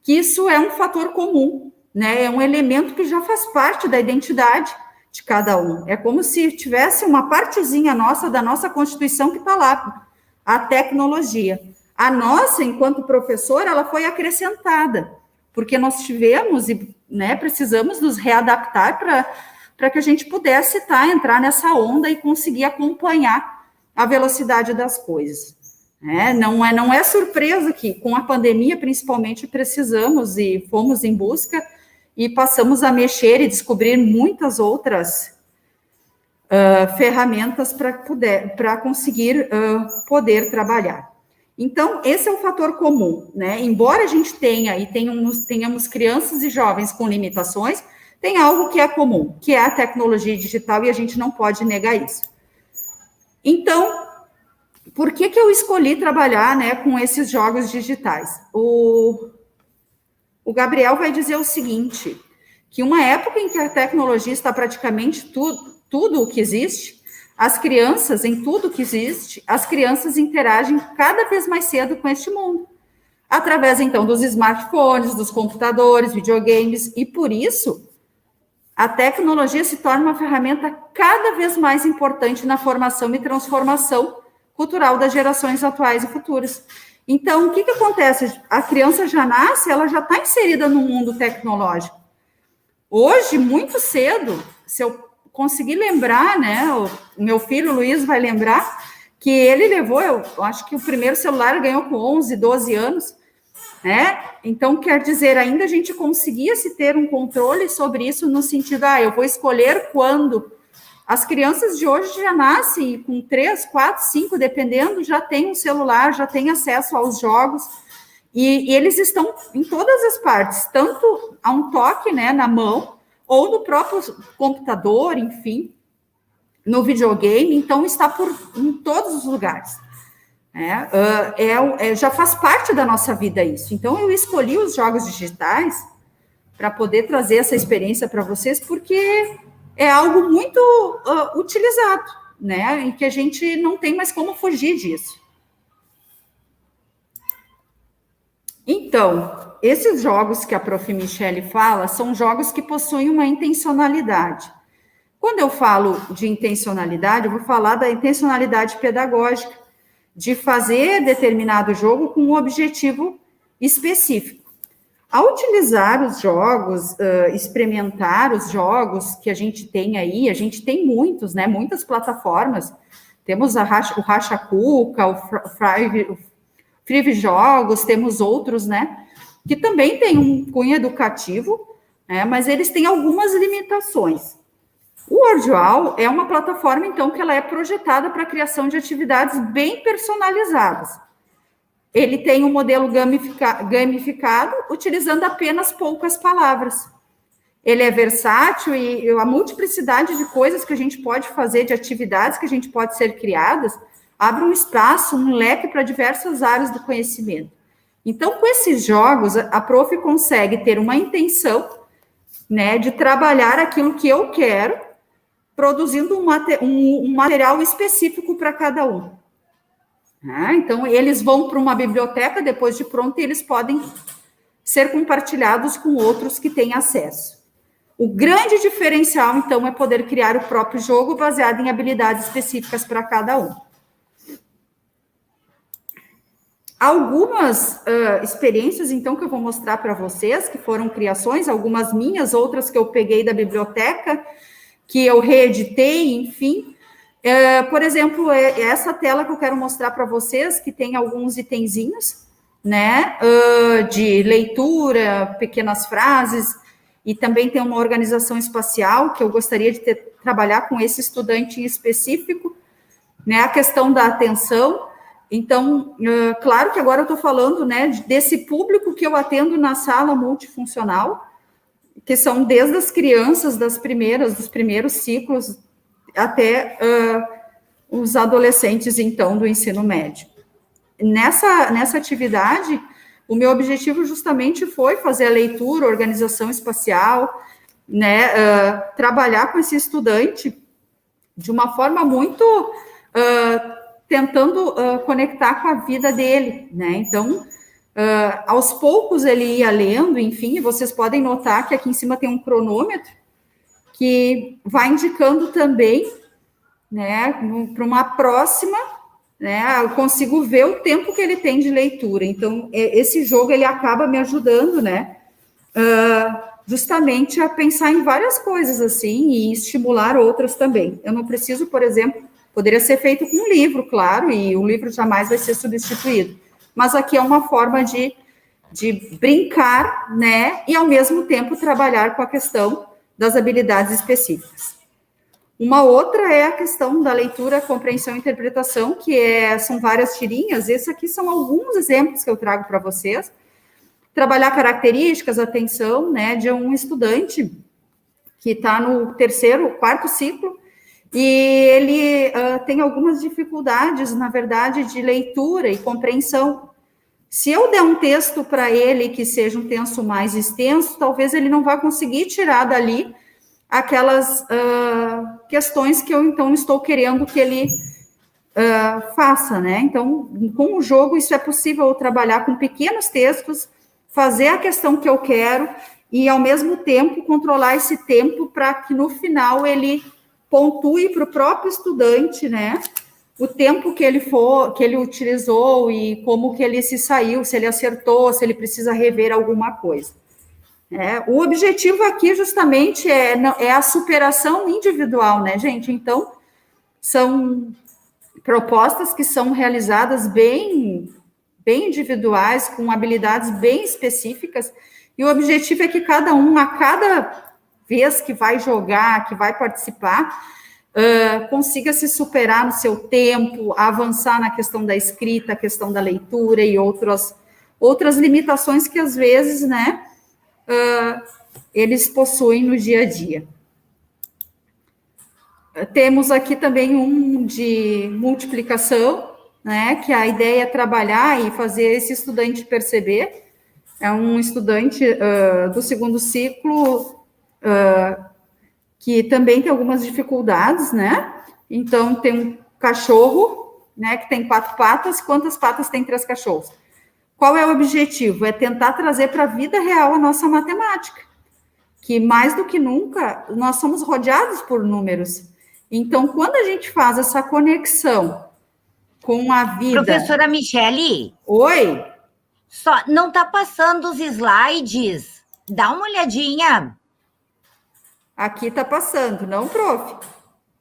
Speaker 4: que isso é um fator comum, né, é um elemento que já faz parte da identidade de cada um. É como se tivesse uma partezinha nossa, da nossa Constituição, que está lá, a tecnologia. A nossa, enquanto professora, ela foi acrescentada, porque nós tivemos e, né, precisamos nos readaptar para que a gente pudesse entrar nessa onda e conseguir acompanhar a velocidade das coisas. Não é surpresa que, com a pandemia, principalmente, precisamos e fomos em busca e passamos a mexer e descobrir muitas outras ferramentas para conseguir poder trabalhar. Então, esse é um fator comum, né? Embora a gente tenhamos crianças e jovens com limitações, tem algo que é comum, que é a tecnologia digital, e a gente não pode negar isso. Então, por que eu escolhi trabalhar, né, com esses jogos digitais? O Gabriel vai dizer o seguinte, que uma época em que a tecnologia está praticamente tudo o que existe, as crianças, em tudo que existe, as crianças interagem cada vez mais cedo com este mundo, através, então, dos smartphones, dos computadores, videogames, e por isso, a tecnologia se torna uma ferramenta cada vez mais importante na formação e transformação cultural das gerações atuais e futuras. Então, o que acontece? A criança já nasce, ela já está inserida no mundo tecnológico. Hoje, muito cedo, se eu conseguir lembrar, né, o meu filho Luiz vai lembrar, que ele levou, eu acho que o primeiro celular ganhou com 11, 12 anos, né? Então, quer dizer, ainda a gente conseguia se ter um controle sobre isso no sentido, eu vou escolher quando. As crianças de hoje já nascem com 3, 4, 5, dependendo, já tem um celular, já tem acesso aos jogos, e eles estão em todas as partes, tanto a um toque, né, na mão, ou no próprio computador, enfim, no videogame, então está em todos os lugares. Já faz parte da nossa vida isso. Então, eu escolhi os jogos digitais para poder trazer essa experiência para vocês, porque é algo muito utilizado, né? E que a gente não tem mais como fugir disso. Então, esses jogos que a prof. Michele fala são jogos que possuem uma intencionalidade. Quando eu falo de intencionalidade, eu vou falar da intencionalidade pedagógica, de fazer determinado jogo com um objetivo específico. Ao utilizar os jogos, experimentar os jogos que a gente tem aí, a gente tem muitos, né? Muitas plataformas. Temos o Racha Cuca, o Frive Jogos, temos outros, né? Que também tem um cunho educativo, né? Mas eles têm algumas limitações. O Wordual é uma plataforma, então, que ela é projetada para a criação de atividades bem personalizadas. Ele tem um modelo gamificado, utilizando apenas poucas palavras. Ele é versátil e a multiplicidade de coisas que a gente pode fazer, de atividades que a gente pode ser criadas, abre um espaço, um leque para diversas áreas do conhecimento. Então, com esses jogos, a prof consegue ter uma intenção, né, de trabalhar aquilo que eu quero, produzindo um material específico para cada um. Então, eles vão para uma biblioteca depois de pronto e eles podem ser compartilhados com outros que têm acesso. O grande diferencial, então, é poder criar o próprio jogo baseado em habilidades específicas para cada um. Algumas experiências, então, que eu vou mostrar para vocês, que foram criações, algumas minhas, outras que eu peguei da biblioteca, que eu reeditei, enfim. Por exemplo, essa tela que eu quero mostrar para vocês, que tem alguns itenzinhos, né, de leitura, pequenas frases, e também tem uma organização espacial, que eu gostaria de trabalhar com esse estudante em específico, né, a questão da atenção. Então, claro que agora eu estou falando, né, desse público que eu atendo na sala multifuncional, que são desde as crianças dos primeiros ciclos, até os adolescentes, então, do ensino médio. Nessa atividade, o meu objetivo justamente foi fazer a leitura, organização espacial, né, trabalhar com esse estudante de uma forma muito tentando conectar com a vida dele, né? Então, aos poucos ele ia lendo, enfim, vocês podem notar que aqui em cima tem um cronômetro que vai indicando também, né, para uma próxima, né, eu consigo ver o tempo que ele tem de leitura. Então, esse jogo, ele acaba me ajudando, né, justamente a pensar em várias coisas, assim, e estimular outras também. Eu não preciso, por exemplo, poderia ser feito com um livro, claro, e o livro jamais vai ser substituído, mas aqui é uma forma de brincar, né, e ao mesmo tempo trabalhar com a questão das habilidades específicas. Uma outra é a questão da leitura, compreensão e interpretação, que são várias tirinhas. Esses aqui são alguns exemplos que eu trago para vocês. Trabalhar características, atenção, né, de um estudante que está no quarto ciclo, e ele tem algumas dificuldades, na verdade, de leitura e compreensão. Se eu der um texto para ele que seja um texto mais extenso, talvez ele não vá conseguir tirar dali aquelas questões que eu, então, estou querendo que ele faça, né? Então, com o jogo, isso é possível eu trabalhar com pequenos textos, fazer a questão que eu quero e, ao mesmo tempo, controlar esse tempo para que, no final, ele pontue para o próprio estudante, né? O tempo que ele utilizou e como que ele se saiu, se ele acertou, se ele precisa rever alguma coisa. O objetivo aqui, justamente, é a superação individual, né, gente? Então, são propostas que são realizadas bem individuais, com habilidades bem específicas, e o objetivo é que cada um, a cada vez que vai jogar, que vai participar, consiga se superar no seu tempo, avançar na questão da escrita, a questão da leitura e outras limitações que, às vezes, né, eles possuem no dia a dia. Temos aqui também um de multiplicação, né, que a ideia é trabalhar e fazer esse estudante perceber. É um estudante do segundo ciclo que também tem algumas dificuldades, né? Então, tem um cachorro, né, que tem 4 patas. Quantas patas tem 3 cachorros? Qual é o objetivo? É tentar trazer para a vida real a nossa matemática, que mais do que nunca nós somos rodeados por números. Então, quando a gente faz essa conexão com a vida...
Speaker 2: Professora Michele?
Speaker 4: Oi?
Speaker 2: Só não está passando os slides. Dá uma olhadinha.
Speaker 4: Aqui está passando, não, prof?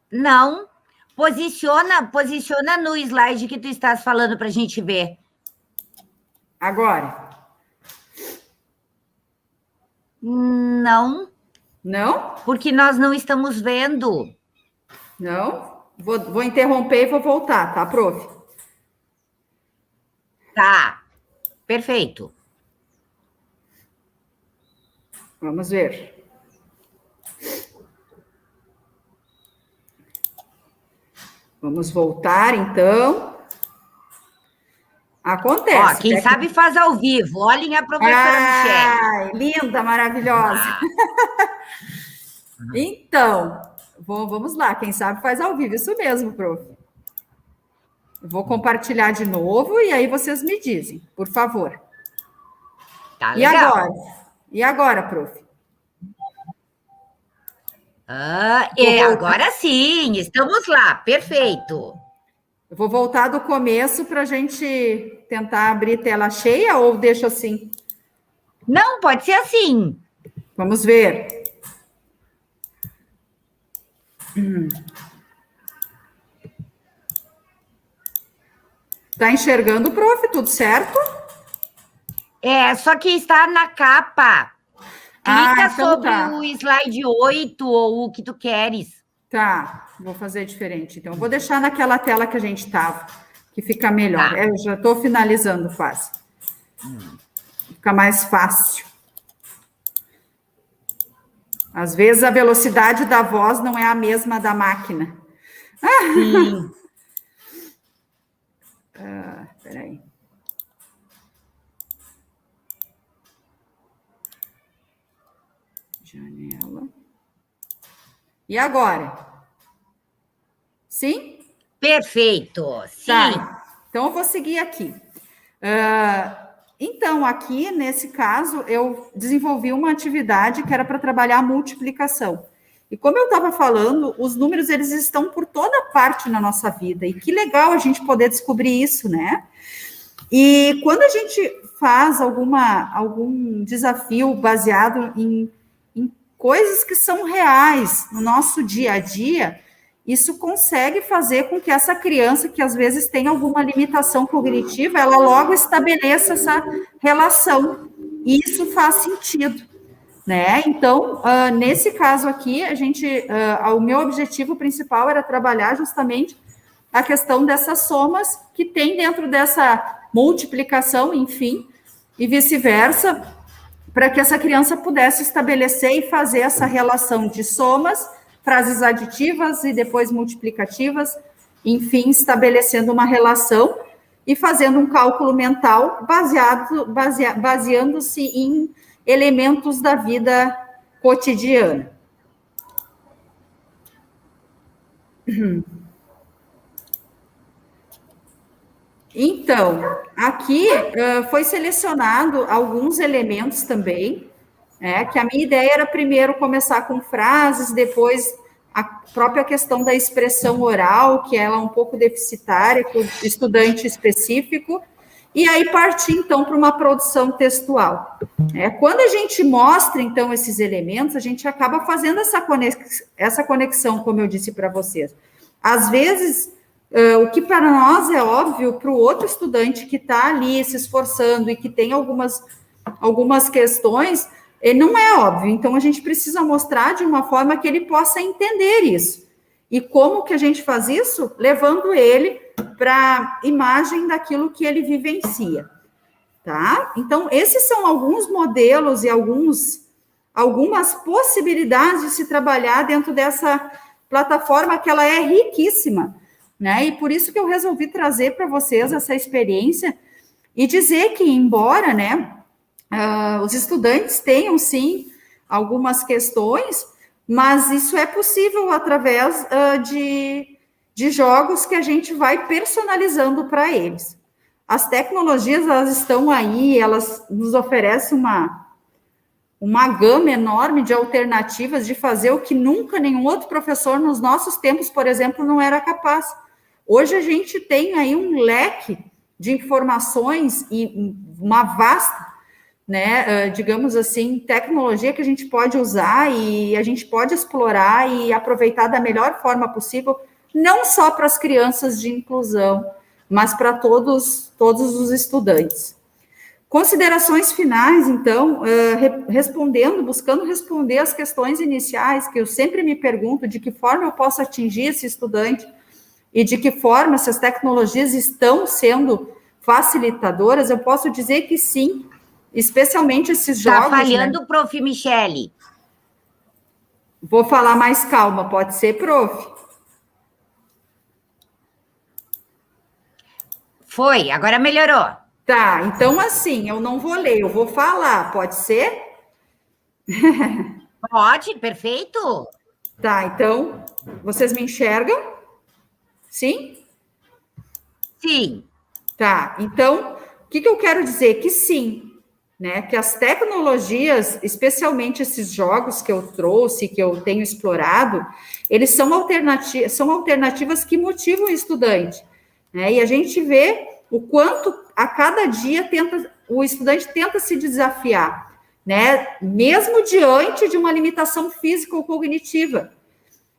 Speaker 2: Não. Posiciona no slide que tu estás falando para a gente ver.
Speaker 4: Agora.
Speaker 2: Não.
Speaker 4: Não?
Speaker 2: Porque nós não estamos vendo.
Speaker 4: Não? Vou interromper e vou voltar, tá, prof?
Speaker 2: Tá. Perfeito.
Speaker 4: Vamos ver. Vamos voltar, então. Acontece.
Speaker 2: Ó, quem sabe faz ao vivo. Olhem a professora Michele.
Speaker 4: Linda, maravilhosa. Então, vamos lá. Quem sabe faz ao vivo. Isso mesmo, prof. Eu vou compartilhar de novo e aí vocês me dizem, por favor.
Speaker 2: Tá legal.
Speaker 4: E agora, prof?
Speaker 2: Agora sim, estamos lá, perfeito.
Speaker 4: Eu vou voltar do começo para a gente tentar abrir tela cheia ou deixa assim?
Speaker 2: Não, pode ser assim.
Speaker 4: Vamos ver. Tá enxergando, prof? Tudo certo?
Speaker 2: Só que está na capa. Clica
Speaker 4: então
Speaker 2: sobre
Speaker 4: tá.
Speaker 2: o slide 8 ou o que tu queres.
Speaker 4: Tá, vou fazer diferente. Então, vou deixar naquela tela que a gente estava, que fica melhor.
Speaker 2: Tá.
Speaker 4: Eu já estou finalizando quase. Fica mais fácil. Às vezes, a velocidade da voz não é a mesma da máquina.
Speaker 2: Sim.
Speaker 4: Peraí. Janela. E agora? Sim?
Speaker 2: Perfeito, sim.
Speaker 4: Tá. Então, eu vou seguir aqui. Então, aqui, nesse caso, eu desenvolvi uma atividade que era para trabalhar a multiplicação. E como eu estava falando, os números, eles estão por toda parte na nossa vida. E que legal a gente poder descobrir isso, né? E quando a gente faz algum desafio baseado em coisas que são reais no nosso dia a dia, isso consegue fazer com que essa criança, que às vezes tem alguma limitação cognitiva, ela logo estabeleça essa relação. E isso faz sentido, né? Então, nesse caso aqui, o meu objetivo principal era trabalhar justamente a questão dessas somas que tem dentro dessa multiplicação, enfim, e vice-versa, para que essa criança pudesse estabelecer e fazer essa relação de somas, frases aditivas e depois multiplicativas, enfim, estabelecendo uma relação e fazendo um cálculo mental baseando-se em elementos da vida cotidiana. Então, aqui foi selecionado alguns elementos também, que a minha ideia era primeiro começar com frases, depois a própria questão da expressão oral, que ela é um pouco deficitária para o estudante específico, e aí partir, então, para uma produção textual. Quando a gente mostra, então, esses elementos, a gente acaba fazendo essa conexão, como eu disse para vocês. Às vezes, o que para nós é óbvio, para o outro estudante que está ali se esforçando e que tem algumas questões, não é óbvio. Então, a gente precisa mostrar de uma forma que ele possa entender isso. E como que a gente faz isso? Levando ele para a imagem daquilo que ele vivencia, tá? Então, esses são alguns modelos e algumas possibilidades de se trabalhar dentro dessa plataforma, que ela é riquíssima, né? E por isso que eu resolvi trazer para vocês essa experiência e dizer que, embora, né, os estudantes tenham, sim, algumas questões, mas isso é possível através de jogos que a gente vai personalizando para eles. As tecnologias, elas estão aí, elas nos oferecem uma gama enorme de alternativas de fazer o que nunca nenhum outro professor nos nossos tempos, por exemplo, não era capaz. Hoje a gente tem aí um leque de informações e uma vasta, né, digamos assim, tecnologia que a gente pode usar e a gente pode explorar e aproveitar da melhor forma possível, não só para as crianças de inclusão, mas para todos os estudantes. Considerações finais, então, buscando responder as questões iniciais, que eu sempre me pergunto de que forma eu posso atingir esse estudante e de que forma essas tecnologias estão sendo facilitadoras, eu posso dizer que sim, especialmente esses jogos...
Speaker 2: Está falhando, né? Prof. Michele.
Speaker 4: Vou falar mais calma, pode ser, prof?
Speaker 2: Foi, agora melhorou.
Speaker 4: Tá, então assim, eu não vou ler, eu vou falar, pode ser?
Speaker 2: Pode, perfeito.
Speaker 4: Tá, então, vocês me enxergam? Sim?
Speaker 2: Sim.
Speaker 4: Tá, então, o que eu quero dizer? Que sim, né? Que as tecnologias, especialmente esses jogos que eu trouxe, que eu tenho explorado, eles são alternativas que motivam o estudante, né? E a gente vê o quanto a cada dia o estudante tenta se desafiar, né? Mesmo diante de uma limitação física ou cognitiva.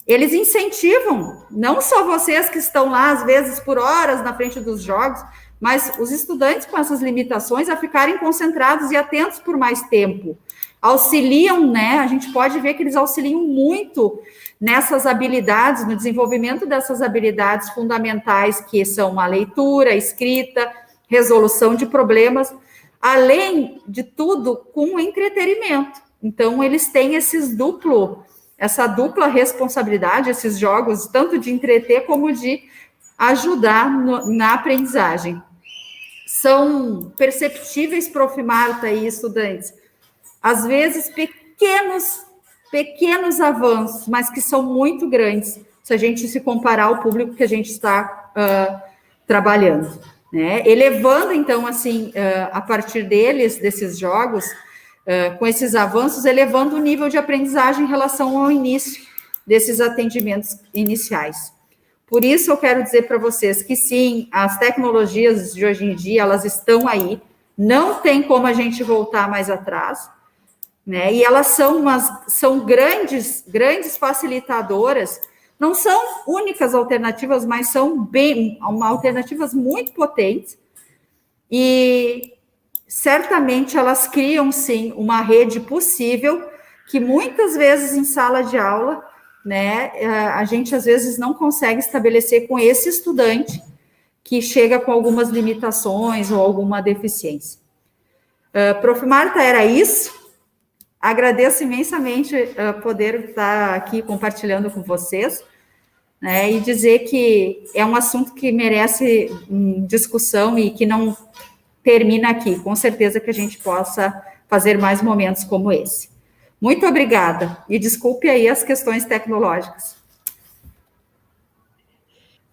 Speaker 4: Eles incentivam, não só vocês que estão lá, às vezes, por horas na frente dos jogos, mas os estudantes com essas limitações a ficarem concentrados e atentos por mais tempo. Auxiliam, né? A gente pode ver que eles auxiliam muito nessas habilidades, no desenvolvimento dessas habilidades fundamentais, que são a leitura, a escrita, resolução de problemas, além de tudo, com o entretenimento. Então, eles têm essa dupla responsabilidade, esses jogos, tanto de entreter como de ajudar na aprendizagem. São perceptíveis, prof. Marta e estudantes, às vezes pequenos avanços, mas que são muito grandes, se a gente se comparar ao público que a gente está trabalhando, né? Elevando, então, assim, a partir desses jogos, com esses avanços, elevando o nível de aprendizagem em relação ao início desses atendimentos iniciais. Por isso, eu quero dizer para vocês que, sim, as tecnologias de hoje em dia, elas estão aí, não tem como a gente voltar mais atrás, né? E elas são grandes facilitadoras, não são únicas alternativas, mas são alternativas muito potentes, e certamente elas criam, sim, uma rede possível, que muitas vezes em sala de aula, né, a gente às vezes não consegue estabelecer com esse estudante que chega com algumas limitações ou alguma deficiência. Prof. Marta, era isso? Agradeço imensamente poder estar aqui compartilhando com vocês, né, e dizer que é um assunto que merece discussão e que não termina aqui. Com certeza que a gente possa fazer mais momentos como esse. Muito obrigada, e desculpe aí as questões tecnológicas.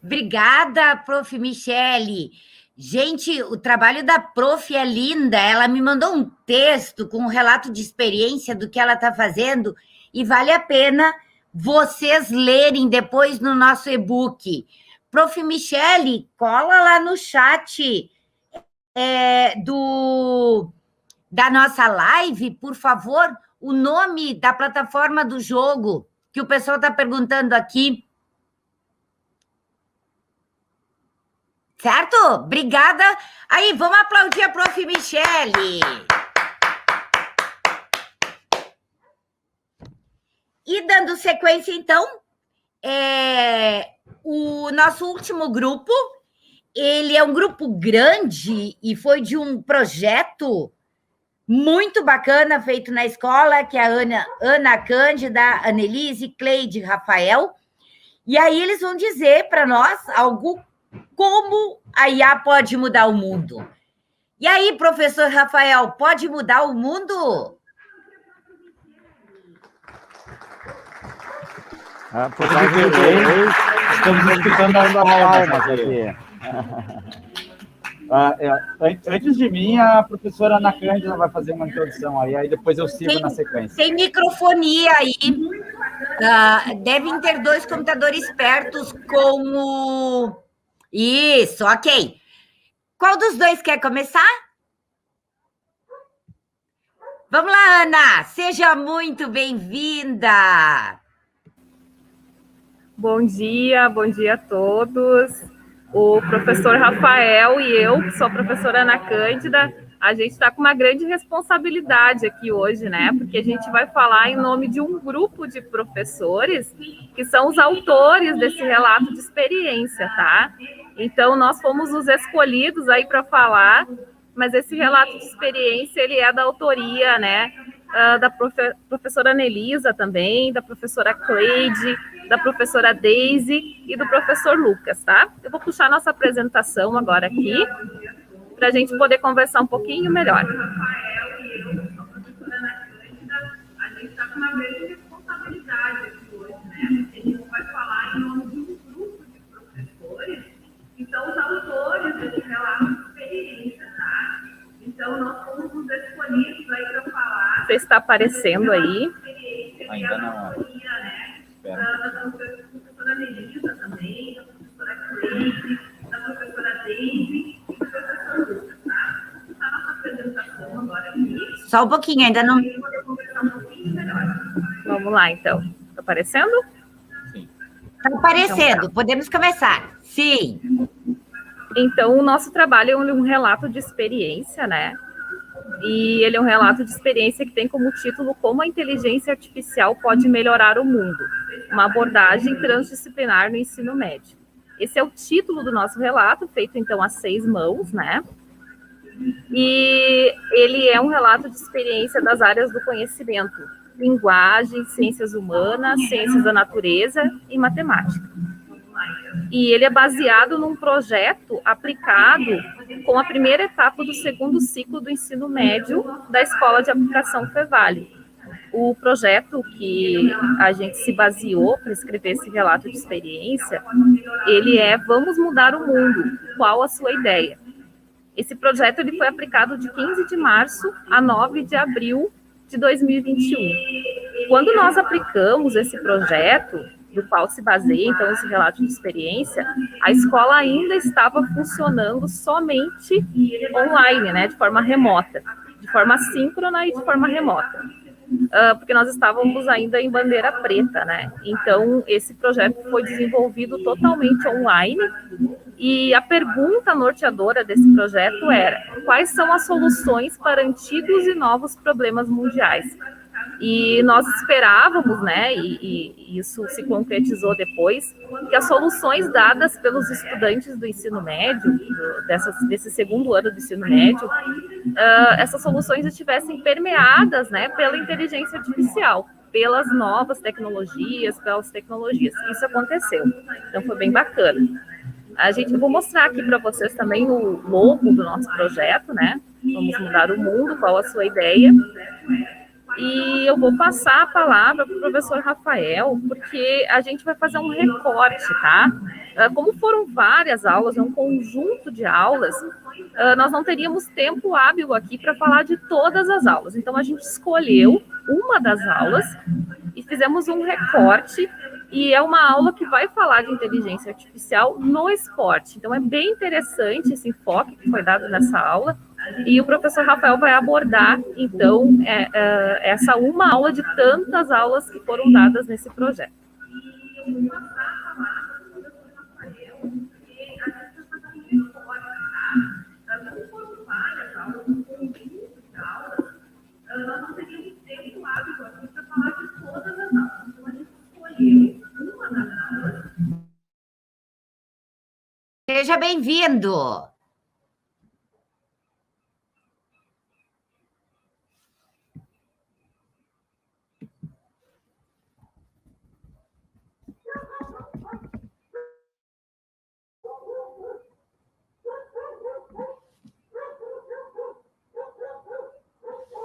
Speaker 2: Obrigada, prof. Michele. Gente, o trabalho da prof é linda, ela me mandou um texto com um relato de experiência do que ela está fazendo, e vale a pena vocês lerem depois no nosso e-book. Prof. Michele, cola lá no chat da nossa live, por favor, o nome da plataforma do jogo, que o pessoal está perguntando aqui. Certo? Obrigada. Aí, vamos aplaudir a prof. Michele. E dando sequência, então, o nosso último grupo, ele é um grupo grande e foi de um projeto muito bacana feito na escola, que é a Ana Cândida, Annelise, Cleide, Rafael. E aí eles vão dizer para nós algo como a IA pode mudar o mundo. E aí, professor Rafael, pode mudar o mundo?
Speaker 5: Estamos escutando as palmas aqui. Antes de mim, a professora Ana Cândida vai fazer uma introdução aí depois eu sigo na sequência.
Speaker 2: Tem microfonia aí. Devem ter 2 computadores pertos com o... Isso, ok. Qual dos dois quer começar? Vamos lá, Ana, seja muito bem-vinda.
Speaker 6: Bom dia a todos. O professor Rafael e eu, que sou a professora Ana Cândida, a gente está com uma grande responsabilidade aqui hoje, né? Porque a gente vai falar em nome de um grupo de professores que são os autores desse relato de experiência, tá? Então, nós fomos os escolhidos aí para falar, mas esse relato de experiência, ele é da autoria, né? Da professora Nelisa também, da professora Cleide, da professora Daisy e do professor Lucas, tá? Eu vou puxar nossa apresentação agora aqui, para a gente poder conversar um pouquinho melhor. A gente está com uma grande responsabilidade aqui hoje, né? Porque a gente vai falar em nome de um grupo de professores que são os autores desse relato de experiência, tá? Então, nós fomos os escolhidos aí para falar. Você está aparecendo aí?
Speaker 5: Ainda não.
Speaker 6: Espera. Da professora Melissa também, da professora Cleide, da professora Daisy e do professor Lucas, tá? Vou começar a nossa apresentação agora aqui.
Speaker 2: Só um pouquinho, ainda não...
Speaker 6: Vamos lá, então. Está aparecendo?
Speaker 5: Sim.
Speaker 2: Está aparecendo, podemos começar. Sim.
Speaker 6: Então, o nosso trabalho é um relato de experiência, né? E ele é um relato de experiência que tem como título Como a Inteligência Artificial Pode Melhorar o Mundo, uma abordagem transdisciplinar no ensino médio. Esse é o título do nosso relato, feito então a 6 mãos, né? E ele é um relato de experiência das áreas do conhecimento, linguagem, ciências humanas, ciências da natureza e matemática. E ele é baseado num projeto aplicado com a primeira etapa do 2º ciclo do ensino médio da Escola de Aplicação Fevale. O projeto que a gente se baseou para escrever esse relato de experiência, ele é Vamos Mudar o Mundo, qual a sua ideia? Esse projeto ele foi aplicado de 15 de março a 9 de abril de 2021. Quando nós aplicamos esse projeto, do qual se baseia, então, esse relato de experiência, a escola ainda estava funcionando somente online, né, de forma remota, de forma síncrona e de forma remota, porque nós estávamos ainda em bandeira preta, né, então esse projeto foi desenvolvido totalmente online, e a pergunta norteadora desse projeto era: quais são as soluções para antigos e novos problemas mundiais? E nós esperávamos, né, e isso se concretizou depois, que as soluções dadas pelos estudantes do ensino médio, desse 2º ano do ensino médio, essas soluções estivessem permeadas, né, pela inteligência artificial, pelas novas tecnologias, pelas tecnologias. Isso aconteceu, então foi bem bacana. Eu vou mostrar aqui para vocês também o logo do nosso projeto, né, Vamos Mudar o Mundo, qual a sua ideia. E eu vou passar a palavra para o professor Rafael, porque a gente vai fazer um recorte, tá? Como foram várias aulas, é um conjunto de aulas, nós não teríamos tempo hábil aqui para falar de todas as aulas. Então, a gente escolheu uma das aulas e fizemos um recorte, e é uma aula que vai falar de inteligência artificial no esporte. Então, é bem interessante esse enfoque que foi dado nessa aula. E o professor Rafael vai abordar, então, essa uma aula de tantas aulas que foram dadas nesse projeto. Nós não teríamos tempo hábil aqui para falar de todas as aulas. Então, a gente escolheu uma das aulas.
Speaker 2: Seja bem-vindo.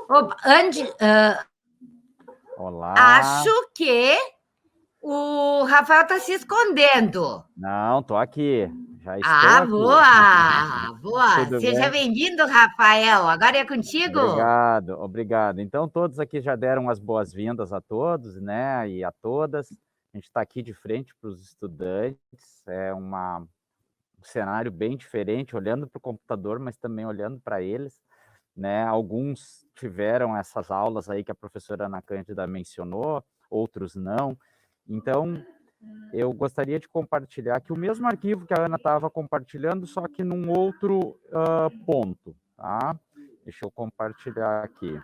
Speaker 2: Opa,
Speaker 5: Olá.
Speaker 2: acho que o Rafael está se escondendo.
Speaker 5: Não, tô aqui. Já estou
Speaker 2: Ah,
Speaker 5: aqui.
Speaker 2: boa, boa.
Speaker 5: Tudo
Speaker 2: Seja
Speaker 5: bem?
Speaker 2: bem-vindo, Rafael. Agora é contigo.
Speaker 5: Obrigado. Então, todos aqui já deram as boas-vindas a todos, né, e a todas. A gente está aqui de frente para os estudantes. É um cenário bem diferente, olhando para o computador, mas também olhando para eles, né? Alguns tiveram essas aulas aí que a professora Ana Cândida mencionou, outros não. Então, eu gostaria de compartilhar aqui o mesmo arquivo que a Ana estava compartilhando, só que num outro ponto, tá? Deixa eu compartilhar aqui.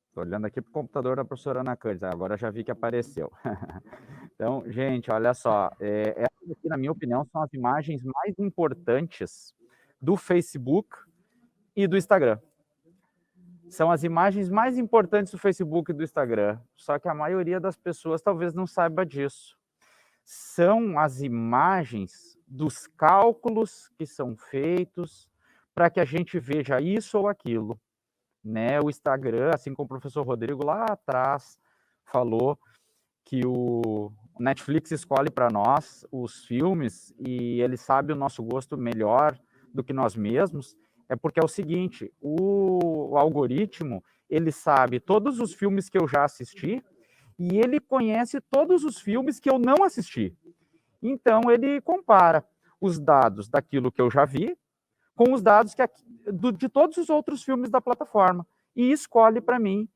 Speaker 5: Estou olhando aqui para o computador da professora Ana Cândida, agora já vi que apareceu. Então, gente, olha só, essas aqui, na minha opinião, são as imagens mais importantes do Facebook e do Instagram. São as imagens mais importantes do Facebook e do Instagram, só que a maioria das pessoas talvez não saiba disso. São as imagens dos cálculos que são feitos para que a gente veja isso ou aquilo, né? O Instagram, assim como o professor Rodrigo lá atrás falou, que o Netflix escolhe para nós os filmes e ele sabe o nosso gosto melhor do que nós mesmos, é porque é o seguinte, o algoritmo, ele sabe todos os filmes que eu já assisti e ele conhece todos os filmes que eu não assisti. Então, ele compara os dados daquilo que eu já vi com os dados de todos os outros filmes da plataforma e escolhe para mim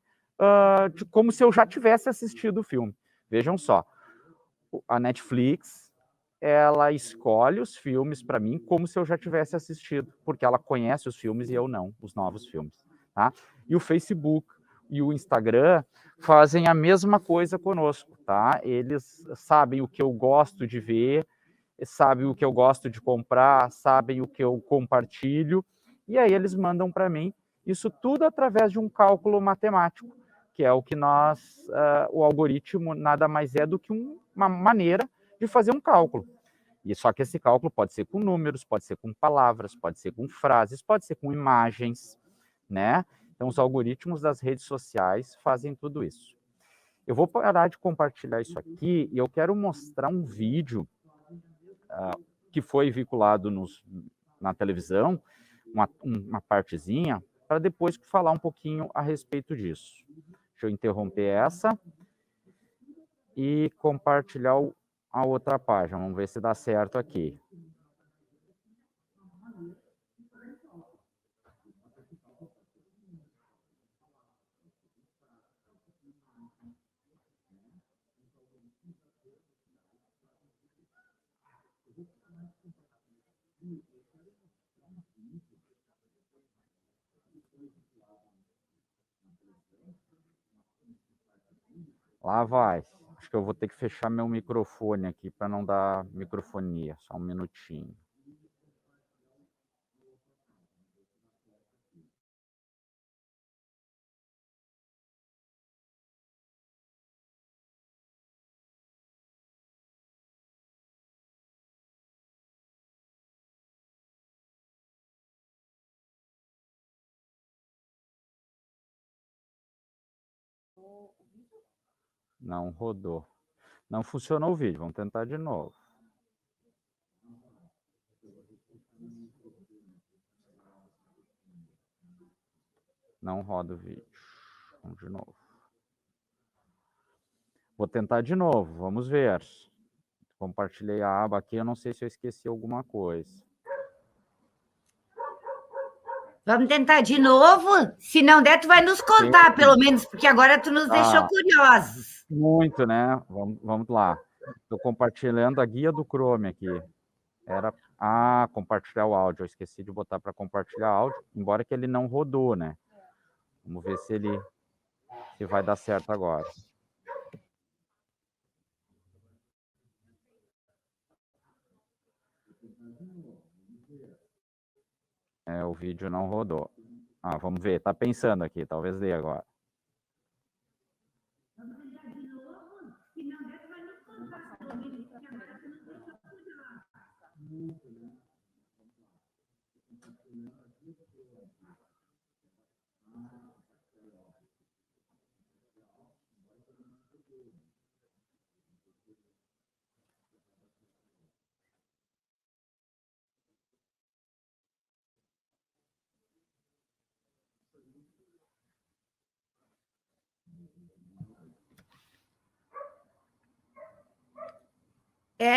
Speaker 5: como se eu já tivesse assistido o filme. Vejam só, a Netflix, ela escolhe os filmes para mim como se eu já tivesse assistido, porque ela conhece os filmes e eu não, os novos filmes. Tá? E o Facebook e o Instagram fazem a mesma coisa conosco. Tá? Eles sabem o que eu gosto de ver, sabem o que eu gosto de comprar, sabem o que eu compartilho, e aí eles mandam para mim isso tudo através de um cálculo matemático, que é o que o algoritmo nada mais é do que uma maneira de fazer um cálculo. E só que esse cálculo pode ser com números, pode ser com palavras, pode ser com frases, pode ser com imagens, né? Então, os algoritmos das redes sociais fazem tudo isso. Eu vou parar de compartilhar isso aqui e eu quero mostrar um vídeo que foi vinculado na televisão, uma partezinha, para depois falar um pouquinho a respeito disso. Deixa eu interromper essa e compartilhar a outra página. Vamos ver se dá certo aqui. Lá vai. Acho que eu vou ter que fechar meu microfone aqui para não dar microfonia. Só um minutinho. Não rodou. Não funcionou o vídeo. Vamos tentar de novo. Não roda o vídeo. Vamos de novo. Vou tentar de novo. Vamos ver. Compartilhei a aba aqui. Eu não sei se eu esqueci alguma coisa.
Speaker 2: Vamos tentar de novo? Se não der, tu vai nos contar,
Speaker 5: Sim.
Speaker 2: pelo menos, porque agora tu nos deixou curiosos.
Speaker 5: Muito, né? Vamos lá. Estou compartilhando a guia do Chrome aqui. Compartilhar o áudio. Eu esqueci de botar para compartilhar áudio, embora que ele não rodou, né? Vamos ver se vai dar certo agora. O vídeo não rodou. Vamos ver. Tá pensando aqui. Talvez dê agora.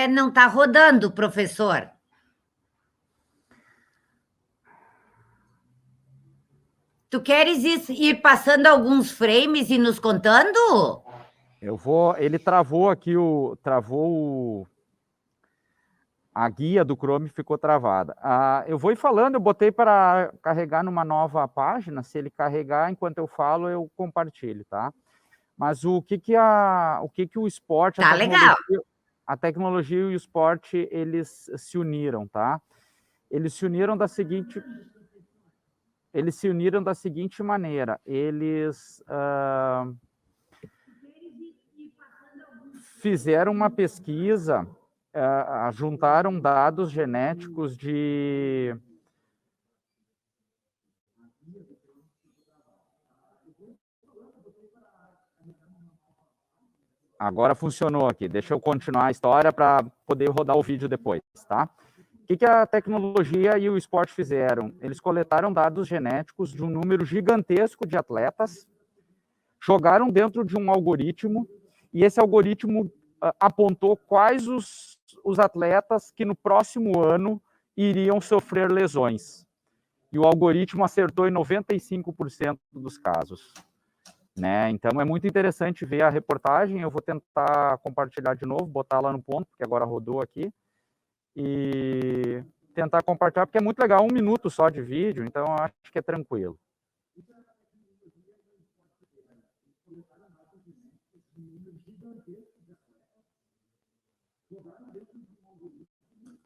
Speaker 2: Não está rodando, professor. Tu queres ir passando alguns frames e nos contando?
Speaker 5: Ele travou aqui a guia do Chrome ficou travada. Eu vou ir falando, eu botei para carregar numa nova página, se ele carregar enquanto eu falo, eu compartilho, tá? Mas o que o esporte, a tecnologia e o esporte, eles se uniram, tá? Eles se uniram da seguinte maneira, eles fizeram uma pesquisa, juntaram dados genéticos de... Agora funcionou aqui, deixa eu continuar a história para poder rodar o vídeo depois, tá? O que a tecnologia e o esporte fizeram? Eles coletaram dados genéticos de um número gigantesco de atletas, jogaram dentro de um algoritmo, e esse algoritmo apontou quais os atletas que no próximo ano iriam sofrer lesões. E o algoritmo acertou em 95% dos casos. Né? Então, é muito interessante ver a reportagem. Eu vou tentar compartilhar de novo, botar lá no ponto, porque agora rodou aqui. E tentar compartilhar, porque é muito legal, 1 minuto só de vídeo, então eu acho que é tranquilo.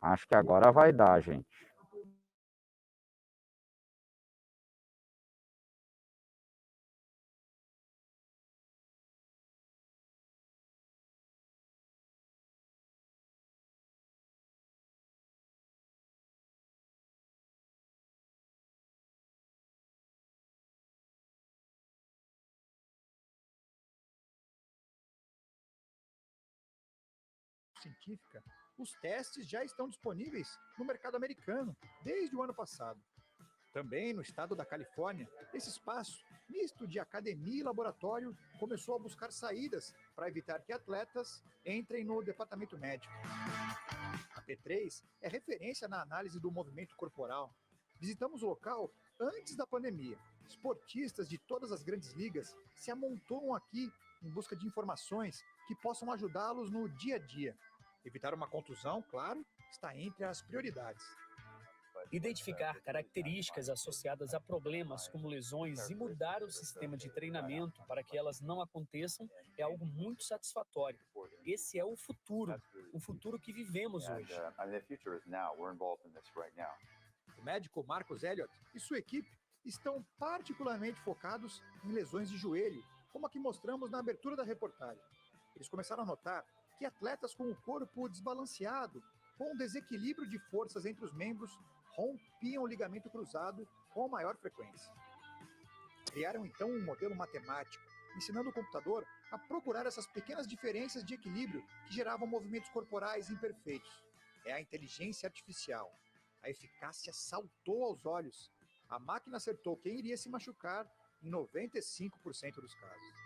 Speaker 5: Acho que agora vai dar, gente.
Speaker 7: Científica, os testes já estão disponíveis no mercado americano desde o ano passado. Também no estado da Califórnia, esse espaço, misto de academia e laboratório, começou a buscar saídas para evitar que atletas entrem no departamento médico. A P3 é referência na análise do movimento corporal. Visitamos o local antes da pandemia. Esportistas de todas as grandes ligas se amontoam aqui em busca de informações que possam ajudá-los no dia a dia. Evitar uma contusão, claro, está entre as prioridades.
Speaker 8: Identificar características associadas a problemas como lesões e mudar o sistema de treinamento para que elas não aconteçam é algo muito satisfatório. Esse é o futuro que vivemos hoje.
Speaker 7: O médico Marcos Elliott e sua equipe estão particularmente focados em lesões de joelho, como a que mostramos na abertura da reportagem. Eles começaram a notar que atletas com o corpo desbalanceado, com desequilíbrio de forças entre os membros, rompiam o ligamento cruzado com maior frequência. Criaram então um modelo matemático, ensinando o computador a procurar essas pequenas diferenças de equilíbrio que geravam movimentos corporais imperfeitos. É a inteligência artificial. A eficácia saltou aos olhos. A máquina acertou quem iria se machucar em 95% dos casos.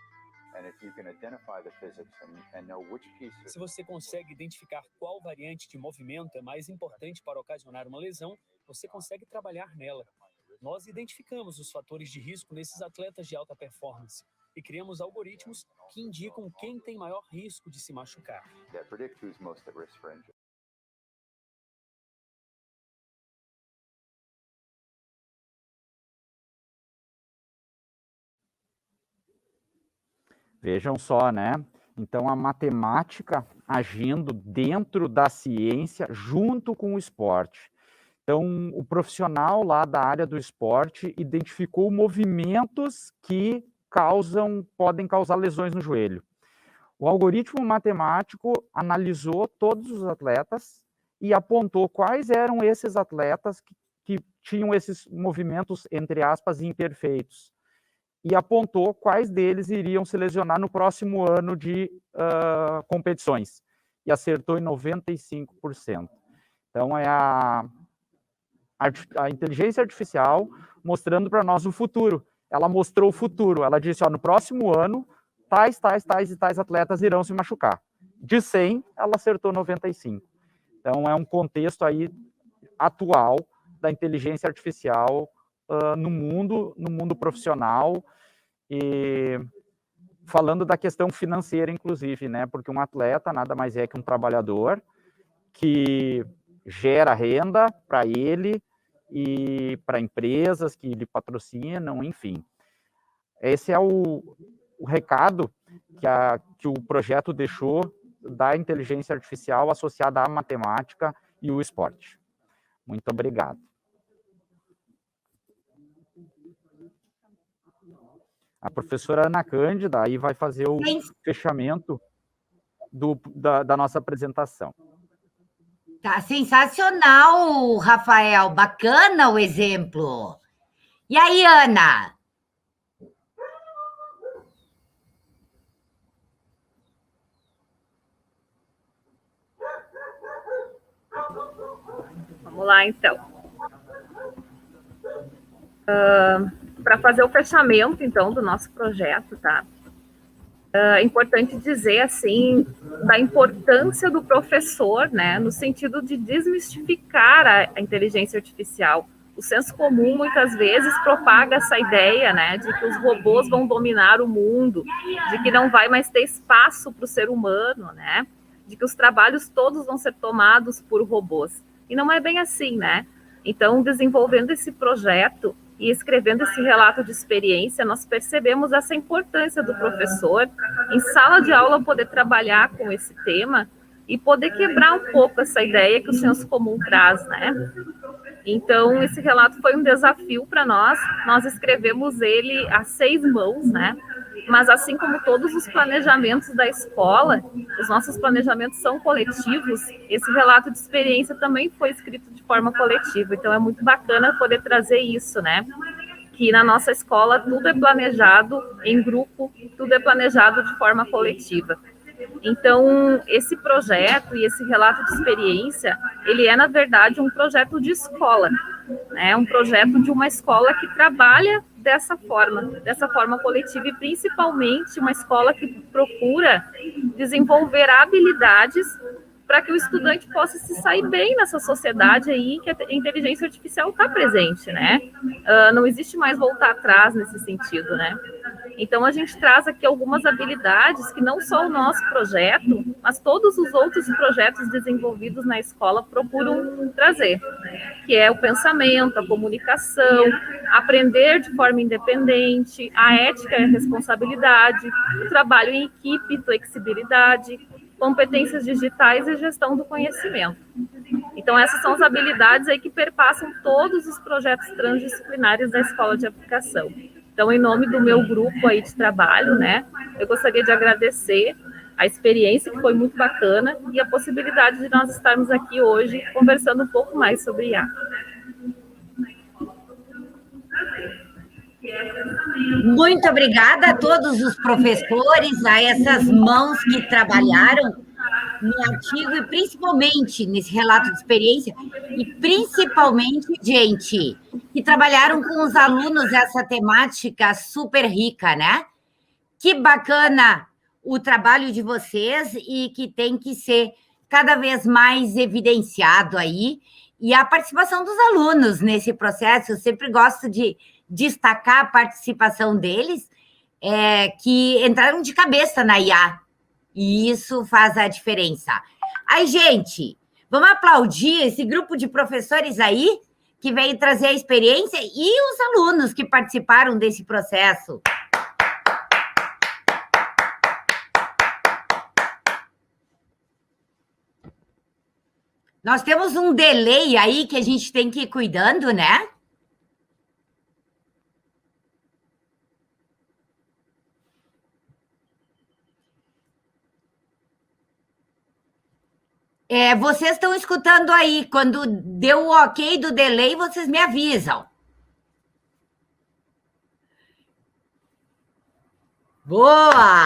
Speaker 8: Se você consegue identificar qual variante de movimento é mais importante para ocasionar uma lesão, você consegue trabalhar nela. Nós identificamos os fatores de risco nesses atletas de alta performance e criamos algoritmos que indicam quem tem maior risco de se machucar.
Speaker 5: Vejam só, né? Então, a matemática agindo dentro da ciência junto com o esporte. Então, o profissional lá da área do esporte identificou movimentos que podem causar lesões no joelho. O algoritmo matemático analisou todos os atletas e apontou quais eram esses atletas que tinham esses movimentos, entre aspas, imperfeitos. E apontou quais deles iriam se lesionar no próximo ano de competições. E acertou em 95%. Então, é a inteligência artificial mostrando para nós o futuro. Ela mostrou o futuro. Ela disse, no próximo ano, tais e tais atletas irão se machucar. De 100, ela acertou 95. Então, é um contexto aí atual da inteligência artificial no mundo profissional, e falando da questão financeira, inclusive, né? Porque um atleta nada mais é que um trabalhador que gera renda para ele e para empresas que lhe patrocinam, enfim. Esse é o recado que o projeto deixou da inteligência artificial associada à matemática e o esporte. Muito obrigado. A professora Ana Cândida aí vai fazer o fechamento da nossa apresentação.
Speaker 2: Tá sensacional, Rafael. Bacana o exemplo. E aí, Ana?
Speaker 6: Vamos lá, então. Para fazer o fechamento, então, do nosso projeto, tá? É importante dizer, assim, da importância do professor, né, no sentido de desmistificar a inteligência artificial. O senso comum, muitas vezes, propaga essa ideia, né, de que os robôs vão dominar o mundo, de que não vai mais ter espaço para o ser humano, né, de que os trabalhos todos vão ser tomados por robôs. E não é bem assim, né? Então, desenvolvendo esse projeto e escrevendo esse relato de experiência, nós percebemos essa importância do professor em sala de aula poder trabalhar com esse tema e poder quebrar um pouco essa ideia que o senso comum traz, né? Então, esse relato foi um desafio para nós. Nós escrevemos ele a 6 mãos, né? Mas assim como todos os planejamentos da escola, os nossos planejamentos são coletivos, esse relato de experiência também foi escrito de forma coletiva. Então, é muito bacana poder trazer isso, né? Que na nossa escola tudo é planejado em grupo, tudo é planejado de forma coletiva. Então, esse projeto e esse relato de experiência, ele é, na verdade, um projeto de escola, né? Um projeto de uma escola que trabalha dessa forma coletiva, e principalmente uma escola que procura desenvolver habilidades para que o estudante possa se sair bem nessa sociedade aí que a inteligência artificial está presente, né? Não existe mais voltar atrás nesse sentido, né? Então, a gente traz aqui algumas habilidades que não só o nosso projeto, mas todos os outros projetos desenvolvidos na escola procuram trazer, que é o pensamento, a comunicação, aprender de forma independente, a ética e a responsabilidade, o trabalho em equipe, flexibilidade, competências digitais e gestão do conhecimento. Então, essas são as habilidades aí que perpassam todos os projetos transdisciplinares da Escola de Aplicação. Então, em nome do meu grupo aí de trabalho, né, eu gostaria de agradecer a experiência, que foi muito bacana, e a possibilidade de nós estarmos aqui hoje conversando um pouco mais sobre IA.
Speaker 2: Muito obrigada a todos os professores, a essas mãos que trabalharam no artigo e principalmente nesse relato de experiência, e principalmente, gente, que trabalharam com os alunos essa temática super rica, né? Que bacana o trabalho de vocês e que tem que ser cada vez mais evidenciado aí, e a participação dos alunos nesse processo. Eu sempre gosto de destacar a participação deles, que entraram de cabeça na IA, e isso faz a diferença. Aí, gente, vamos aplaudir esse grupo de professores aí, que veio trazer a experiência, e os alunos que participaram desse processo. Nós temos um delay aí que a gente tem que ir cuidando, né? Vocês estão escutando aí, quando deu o ok do delay, vocês me avisam. Boa!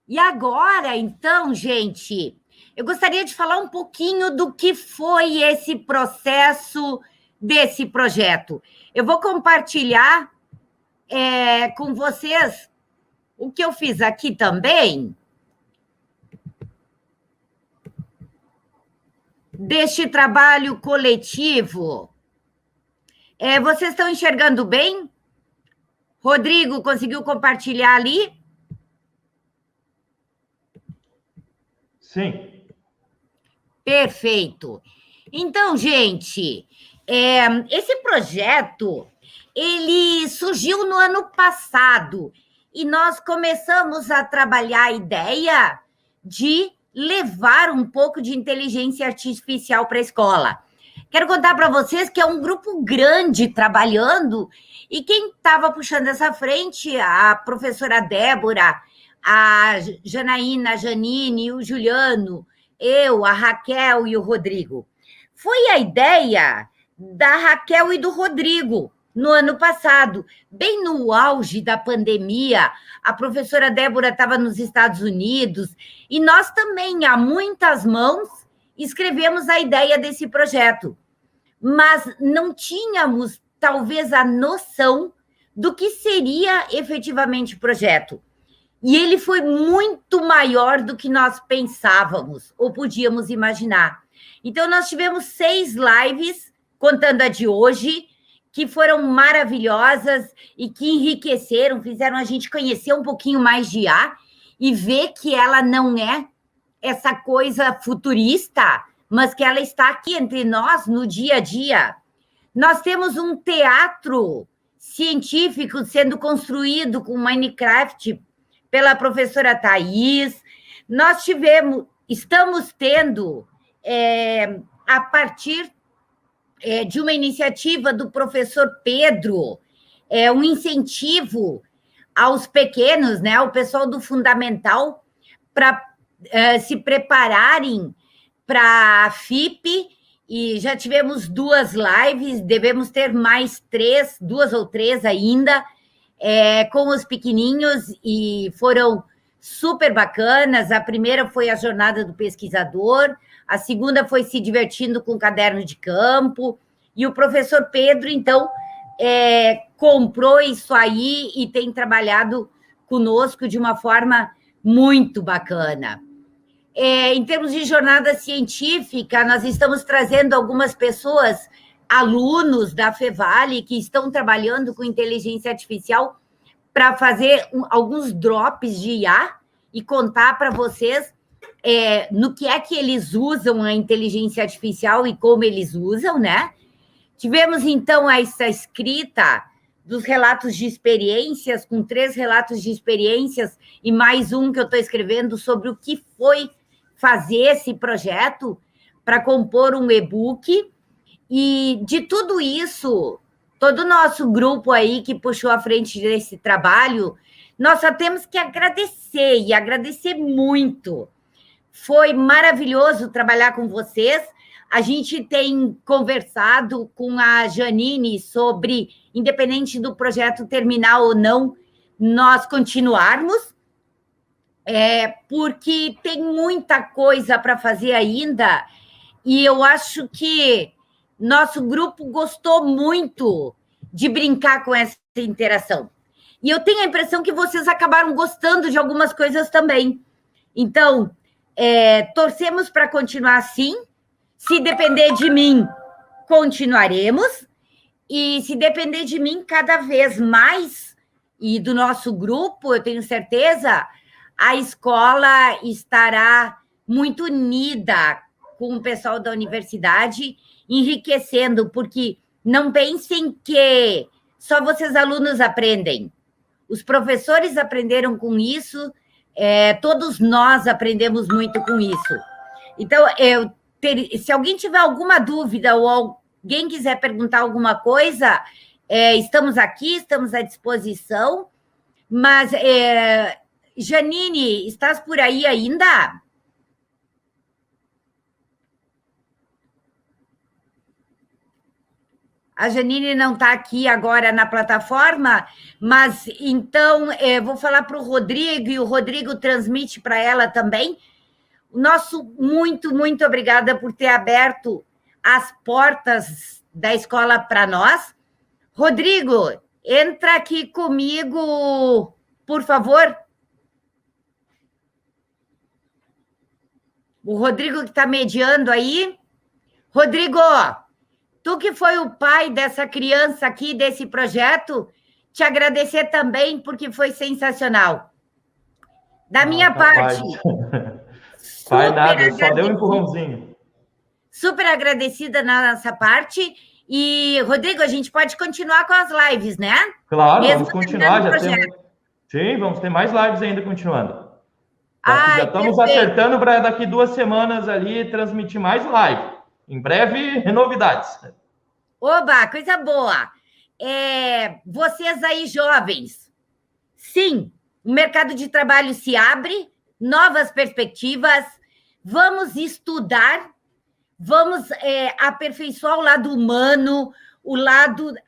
Speaker 2: E agora, então, gente, eu gostaria de falar um pouquinho do que foi esse processo desse projeto. Eu vou compartilhar com vocês o que eu fiz aqui também, deste trabalho coletivo. Vocês estão enxergando bem? Rodrigo, conseguiu compartilhar ali?
Speaker 9: Sim.
Speaker 2: Perfeito. Então, gente, esse projeto, ele surgiu no ano passado e nós começamos a trabalhar a ideia de levar um pouco de inteligência artificial para a escola. Quero contar para vocês que é um grupo grande trabalhando e quem estava puxando essa frente, a professora Débora, a Janaína, a Janine, o Juliano, eu, a Raquel e o Rodrigo. Foi a ideia da Raquel e do Rodrigo no ano passado, bem no auge da pandemia. A professora Débora estava nos Estados Unidos e nós também, a muitas mãos, escrevemos a ideia desse projeto, mas não tínhamos, talvez, a noção do que seria efetivamente o projeto. E ele foi muito maior do que nós pensávamos ou podíamos imaginar. Então, nós tivemos 6 lives, contando a de hoje, que foram maravilhosas e que enriqueceram, fizeram a gente conhecer um pouquinho mais de IA e ver que ela não é essa coisa futurista, mas que ela está aqui entre nós no dia a dia. Nós temos um teatro científico sendo construído com Minecraft pela professora Thais. Nós estamos tendo, a partir de uma iniciativa do professor Pedro, um incentivo aos pequenos, né, ao pessoal do fundamental, para se prepararem para a FIP, e já tivemos 2 lives, devemos ter mais 2 ou 3 ainda, com os pequeninhos, e foram super bacanas. A primeira foi a jornada do pesquisador, a segunda foi se divertindo com o caderno de campo, e o professor Pedro, então, comprou isso aí e tem trabalhado conosco de uma forma muito bacana. Em termos de jornada científica, nós estamos trazendo algumas pessoas, alunos da Fevale, que estão trabalhando com inteligência artificial para fazer alguns drops de IA e contar para vocês no que é que eles usam a inteligência artificial e como eles usam, né? Tivemos, então, essa escrita dos relatos de experiências, com 3 relatos de experiências e mais um que eu estou escrevendo sobre o que foi fazer esse projeto para compor um e-book. E de tudo isso, todo o nosso grupo aí que puxou à frente desse trabalho, nós só temos que agradecer, e agradecer muito. Foi maravilhoso trabalhar com vocês. A gente tem conversado com a Janine sobre, independente do projeto terminar ou não, nós continuarmos, porque tem muita coisa para fazer ainda, e eu acho que nosso grupo gostou muito de brincar com essa interação. E eu tenho a impressão que vocês acabaram gostando de algumas coisas também. Então, torcemos para continuar assim. Se depender de mim, continuaremos. E se depender de mim, cada vez mais, e do nosso grupo, eu tenho certeza, a escola estará muito unida com o pessoal da universidade, enriquecendo, porque não pensem que só vocês alunos aprendem. Os professores aprenderam com isso, todos nós aprendemos muito com isso. Então, se alguém tiver alguma dúvida ou alguém quiser perguntar alguma coisa, estamos aqui, estamos à disposição. Mas, Janine, estás por aí ainda? A Janine não está aqui agora na plataforma, mas então vou falar para o Rodrigo, e o Rodrigo transmite para ela também. Nosso muito, muito obrigada por ter aberto as portas da escola para nós. Rodrigo, entra aqui comigo, por favor. O Rodrigo que está mediando aí. Rodrigo, tu que foi o pai dessa criança aqui, desse projeto, te agradecer também, porque foi sensacional. Da minha parte...
Speaker 9: Pai nada, só deu um empurrãozinho.
Speaker 2: Super agradecida na nossa parte. E, Rodrigo, a gente pode continuar com as lives, né?
Speaker 9: Claro,
Speaker 2: mesmo
Speaker 9: vamos continuar. Sim, vamos ter mais lives ainda continuando. Já estamos
Speaker 2: perfeito.
Speaker 9: acertando para daqui 2 semanas ali transmitir mais live. Em breve, novidades.
Speaker 2: Oba, coisa boa. Vocês aí, jovens, sim, o mercado de trabalho se abre, novas perspectivas, vamos estudar, vamos aperfeiçoar o lado humano,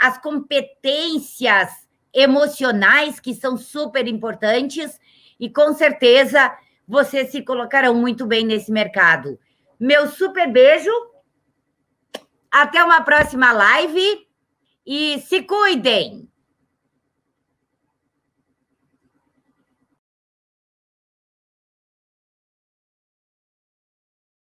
Speaker 2: as competências emocionais, que são super importantes, e com certeza vocês se colocarão muito bem nesse mercado. Meu super beijo, até uma próxima live e se cuidem!